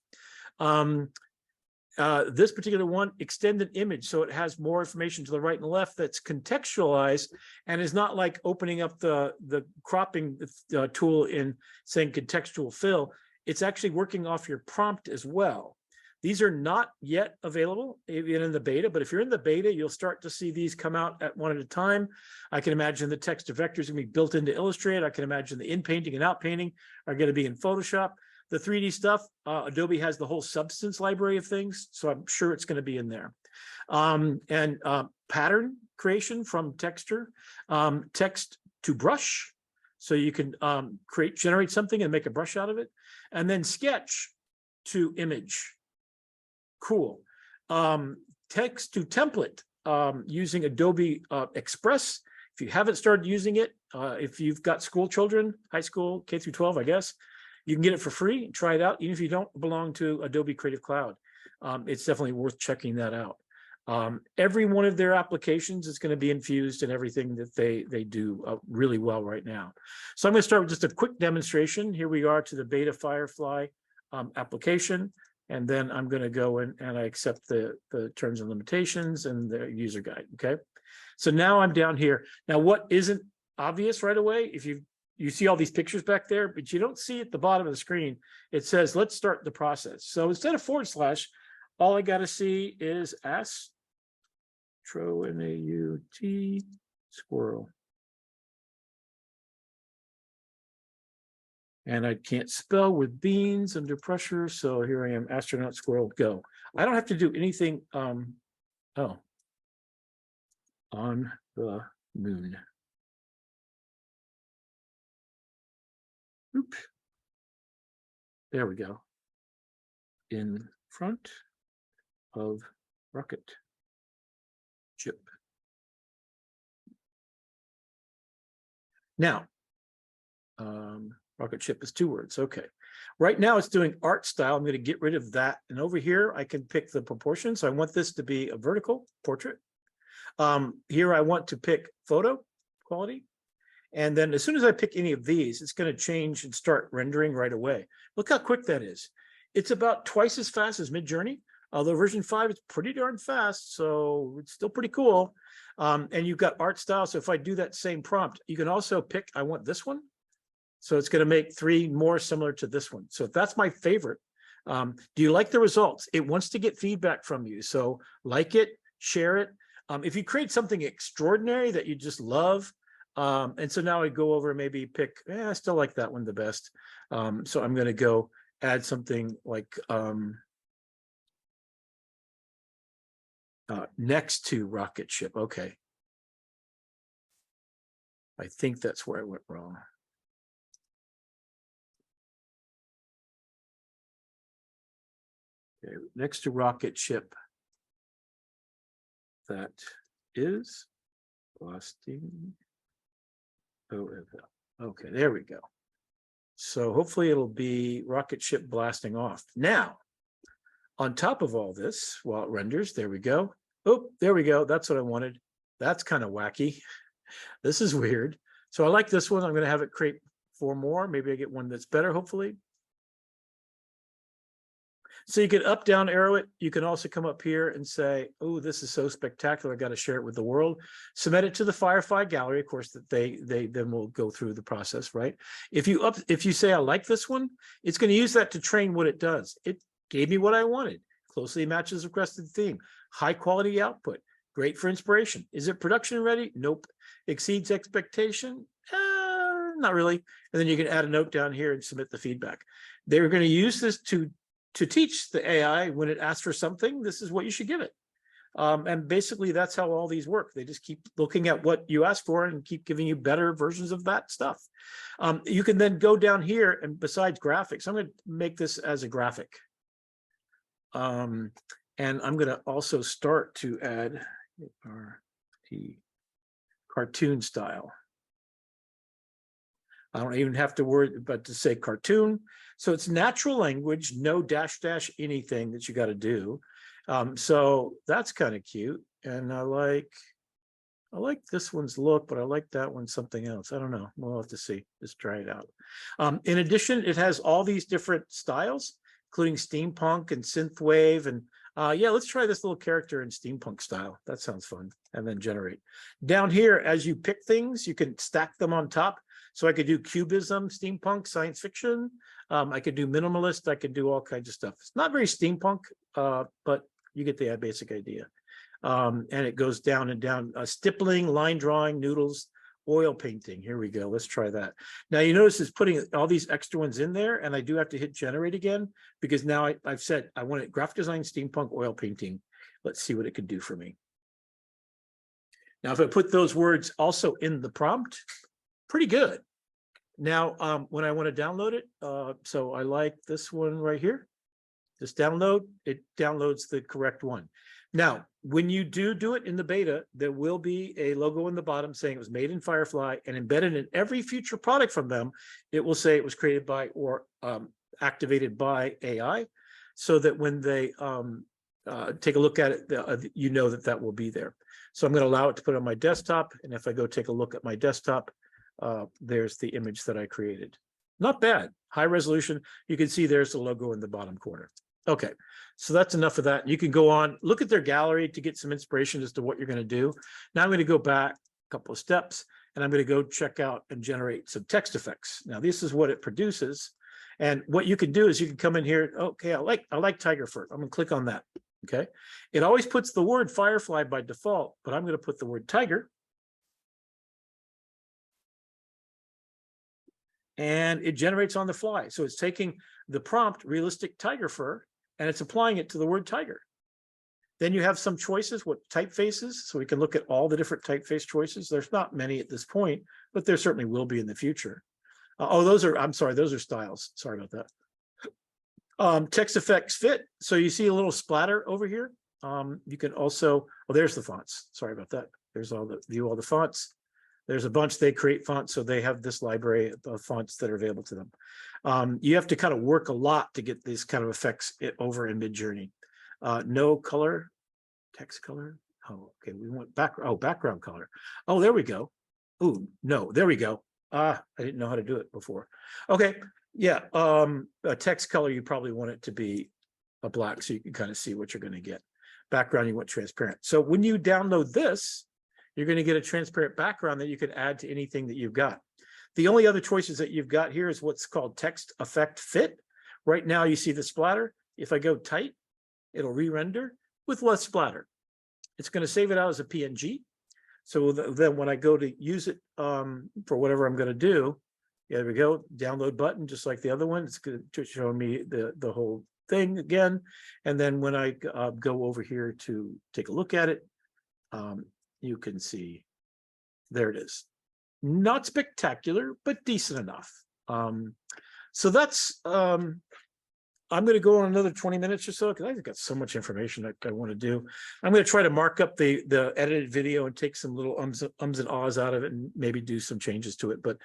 Speaker 1: This particular one, extend an image so it has more information to the right and left that's contextualized and is not like opening up the cropping tool in saying contextual fill. It's actually working off your prompt as well. These are not yet available even in the beta, but if you're in the beta, you'll start to see these come out at one at a time. I can imagine the text to vectors going to be built into Illustrator. I can imagine the in-painting and out-painting are going to be in Photoshop. The 3D stuff, Adobe has the whole Substance library of things, so I'm sure it's going to be in there. Pattern creation from texture, text to brush, so you can generate something and make a brush out of it, and then sketch to image. Cool. Text to template using Adobe Express. If you haven't started using it, if you've got school children, high school, K through 12, I guess, you can get it for free, try it out, even if you don't belong to Adobe Creative Cloud. It's definitely worth checking that out. Every one of their applications is going to be infused in everything that they do really well right now. So I'm going to start with just a quick demonstration. Here we are to the beta FireFly application, and then I'm going to go in and I accept the terms and limitations and the user guide, okay? So now I'm down here. Now what isn't obvious right away, if you see all these pictures back there, but you don't see at the bottom of the screen, it says, let's start the process. So instead of /, all I got to see is astronaut squirrel. And I can't spell with beans under pressure. So here I am, astronaut squirrel, go. I don't have to do anything. On the moon. Oops. There we go. In front of rocket ship. Now, rocket ship is 2 words. Okay. Right now it's doing art style. I'm going to get rid of that. And over here, I can pick the proportion. So I want this to be a vertical portrait. Here I want to pick photo quality. And then as soon as I pick any of these, it's going to change and start rendering right away. Look how quick that is. It's about twice as fast as MidJourney, although version 5 is pretty darn fast, so it's still pretty cool. And you've got art style. So if I do that same prompt, you can also pick, I want this one. So it's going to make 3 more similar to this one. So if that's my favorite, do you like the results? It wants to get feedback from you. So like it, share it. If you create something extraordinary that you just love, and so now I go over and maybe pick, I still like that one the best. So I'm going to go add something like next to rocket ship. Okay. I think that's where I went wrong. Okay, next to rocket ship. That is blasting OFL. Okay, there we go. So hopefully it'll be rocket ship blasting off. Now, on top of all this, while it renders, there we go. Oh, there we go. That's what I wanted. That's kind of wacky. This is weird. So I like this one. I'm going to have it create 4 more. Maybe I get one that's better, hopefully. So you can up, down, arrow it. You can also come up here and say, oh, this is so spectacular. I got to share it with the world. Submit it to the FireFly gallery. Of course, that they then will go through the process, right? If you say, I like this one, it's going to use that to train what it does. It gave me what I wanted. Closely matches requested theme. High quality output. Great for inspiration. Is it production ready? Nope. Exceeds expectation? Not really. And then you can add a note down here and submit the feedback. They're going to use this to teach the AI when it asks for something, this is what you should give it. And basically that's how all these work. They just keep looking at what you ask for and keep giving you better versions of that stuff. You can then go down here and besides graphics, I'm going to make this as a graphic. And I'm going to also start to add the cartoon style. I don't even have to worry about to say cartoon. So it's natural language, no dash anything that you got to do. So that's kind of cute. And I like this one's look, but I like that one something else. I don't know. We'll have to see. Just try it out. In addition, it has all these different styles, including steampunk and synthwave. And yeah, let's try this little character in steampunk style. That sounds fun. And then generate. Down here, as you pick things, you can stack them on top. So I could do cubism, steampunk, science fiction. I could do minimalist. I could do all kinds of stuff. It's not very steampunk, but you get the basic idea. And it goes down and down. Stippling, line drawing, noodles, oil painting. Here we go. Let's try that. Now you notice it's putting all these extra ones in there, and I do have to hit generate again because now I've said I want it graphic design, steampunk, oil painting. Let's see what it can do for me. Now, if I put those words also in the prompt, pretty good. Now, when I want to download it, so I like this one right here. Just download, it downloads the correct one. Now, when you do it in the beta, there will be a logo in the bottom saying it was made in FireFly, and embedded in every future product from them, it will say it was created by or activated by AI, so that when they take a look at it, you know that will be there. So I'm going to allow it to put it on my desktop, and if I go take a look at my desktop, there's the image that I created. Not bad. High resolution. You can see there's the logo in the bottom corner. Okay, so that's enough of that. You can go on, look at their gallery to get some inspiration as to what you're going to do. Now I'm going to go back a couple of steps, and I'm going to go check out and generate some text effects. Now this is what it produces. And what you can do is you can come in here. Okay, I like tiger fur. I'm going to click on that. Okay, it always puts the word FireFly by default, but I'm going to put the word tiger. And it generates on the fly. So it's taking the prompt realistic tiger fur and it's applying it to the word tiger. Then you have some choices, what typefaces. So we can look at all the different typeface choices. There's not many at this point, but there certainly will be in the future. I'm sorry, those are styles. Sorry about that. Text effects fit. So you see a little splatter over here. You can also, there's the fonts. Sorry about that. There's all the fonts. There's a bunch, they create fonts, so they have this library of fonts that are available to them. You have to kind of work a lot to get these kind of effects over in MidJourney. No color, text color. Oh, okay, we want background color. Oh, there we go. Oh, no, there we go. I didn't know how to do it before. Okay, yeah, a text color, you probably want it to be a black so you can kind of see what you're going to get. Background, you want transparent. So when you download this, you're going to get a transparent background that you can add to anything that you've got. The only other choices that you've got here is what's called text effect fit. Right now you see the splatter. If I go tight, it'll re-render with less splatter. it's going to save it out as a PNG. So then when I go to use it for whatever I'm going to do, there we go, download button, just like the other one. It's going to show me the whole thing again. And then when I go over here to take a look at it, you can see, there it is. Not spectacular, but decent enough. So that's, I'm going to go on another 20 minutes or so because I've got so much information that I want to do. I'm going to try to mark up the edited video and take some little ums and ahs out of it and maybe do some changes to it. But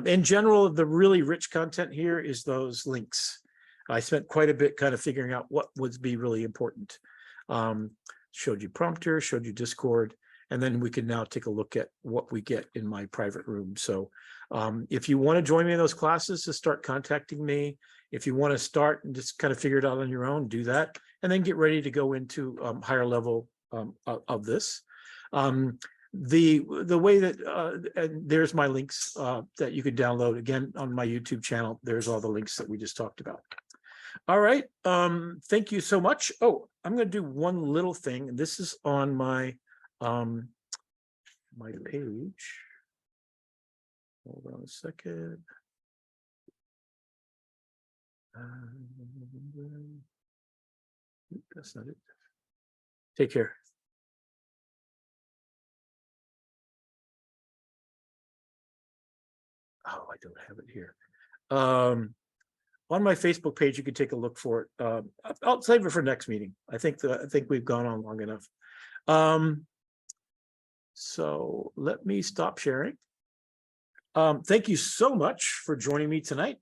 Speaker 1: in general, the really rich content here is those links. I spent quite a bit kind of figuring out what would be really important. Showed you Prompter, showed you Discord, and then we can now take a look at what we get in my private room. So if you want to join me in those classes, just start contacting me. If you want to start and just kind of figure it out on your own, do that, and then get ready to go into higher level of this. The way that and there's my links that you could download again on my YouTube channel. There's all the links that we just talked about. All right, thank you so much. Oh, I'm going to do one little thing, and this is on my my page. Hold on a second. That's not it. Take care. Oh, I don't have it here. On my Facebook page, you can take a look for it. I'll save it for next meeting. I think we've gone on long enough. So let me stop sharing. Thank you so much for joining me tonight.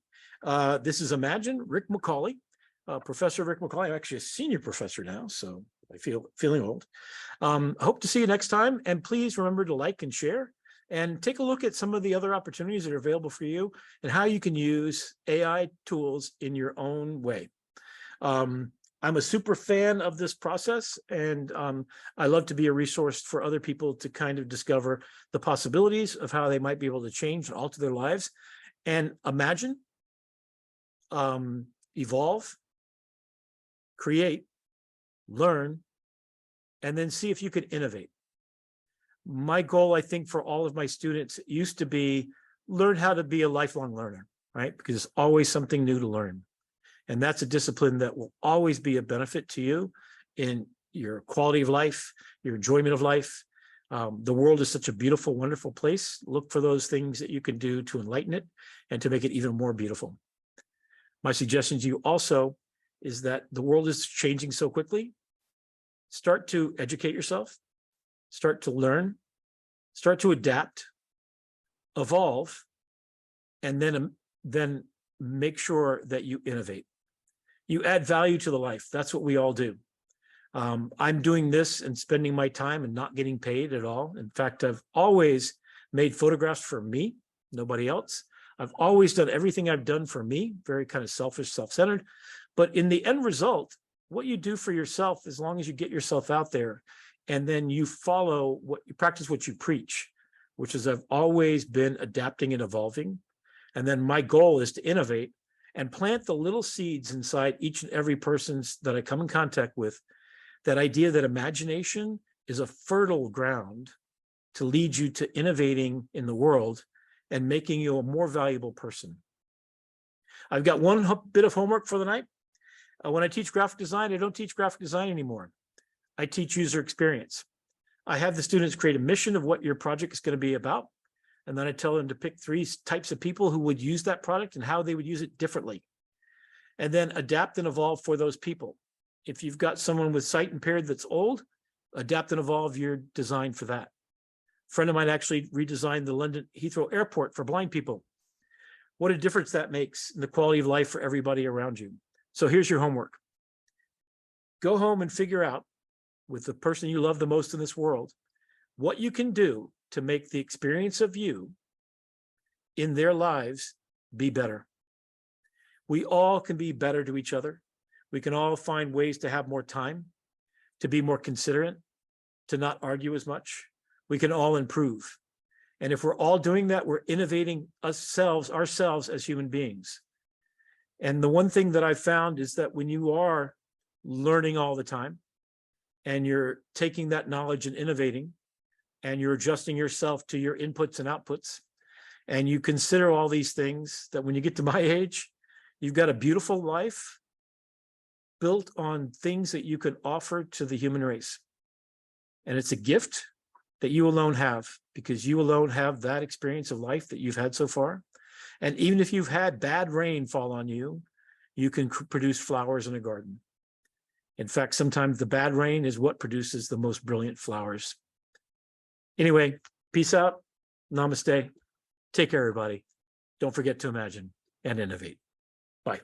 Speaker 1: This is Imagine, Rick McCawley, Professor Rick McCawley. I'm actually a senior professor now, so I feeling old. I hope to see you next time, and please remember to like and share, and take a look at some of the other opportunities that are available for you and how you can use AI tools in your own way. I'm a super fan of this process, and I love to be a resource for other people to kind of discover the possibilities of how they might be able to change and alter their lives and imagine, evolve, create, learn, and then see if you can innovate. My goal, I think, for all of my students used to be learn how to be a lifelong learner, right? Because there's always something new to learn. And that's a discipline that will always be a benefit to you in your quality of life, your enjoyment of life. The world is such a beautiful, wonderful place. Look for those things that you can do to enlighten it and to make it even more beautiful. My suggestion to you also is that the world is changing so quickly. Start to educate yourself, start to learn, start to adapt, evolve, and then make sure that you innovate. You add value to the life. That's what we all do. I'm doing this and spending my time and not getting paid at all. In fact, I've always made photographs for me, nobody else. I've always done everything I've done for me, very kind of selfish, self-centered. But in the end result, what you do for yourself, as long as you get yourself out there and then you follow what you practice, what you preach, which is I've always been adapting and evolving. And then my goal is to innovate and plant the little seeds inside each and every person that I come in contact with, that idea that imagination is a fertile ground to lead you to innovating in the world and making you a more valuable person. I've got one bit of homework for the night. When I teach graphic design, I don't teach graphic design anymore. I teach user experience. I have the students create a mission of what your project is going to be about. And then I tell them to pick 3 types of people who would use that product and how they would use it differently. And then adapt and evolve for those people. If you've got someone with sight impaired that's old, adapt and evolve your design for that. A friend of mine actually redesigned the London Heathrow Airport for blind people. What a difference that makes in the quality of life for everybody around you. So here's your homework. Go home and figure out with the person you love the most in this world, what you can do to make the experience of you in their lives be better. We all can be better to each other. We can all find ways to have more time, to be more considerate, to not argue as much. We can all improve. And if we're all doing that, we're innovating ourselves as human beings. And the one thing that I've found is that when you are learning all the time, and you're taking that knowledge and innovating, and you're adjusting yourself to your inputs and outputs, and you consider all these things, that when you get to my age, you've got a beautiful life built on things that you can offer to the human race. And it's a gift that you alone have, because you alone have that experience of life that you've had so far. And even if you've had bad rain fall on you, you can produce flowers in a garden. In fact, sometimes the bad rain is what produces the most brilliant flowers. Anyway, peace out. Namaste. Take care, everybody. Don't forget to imagine and innovate. Bye.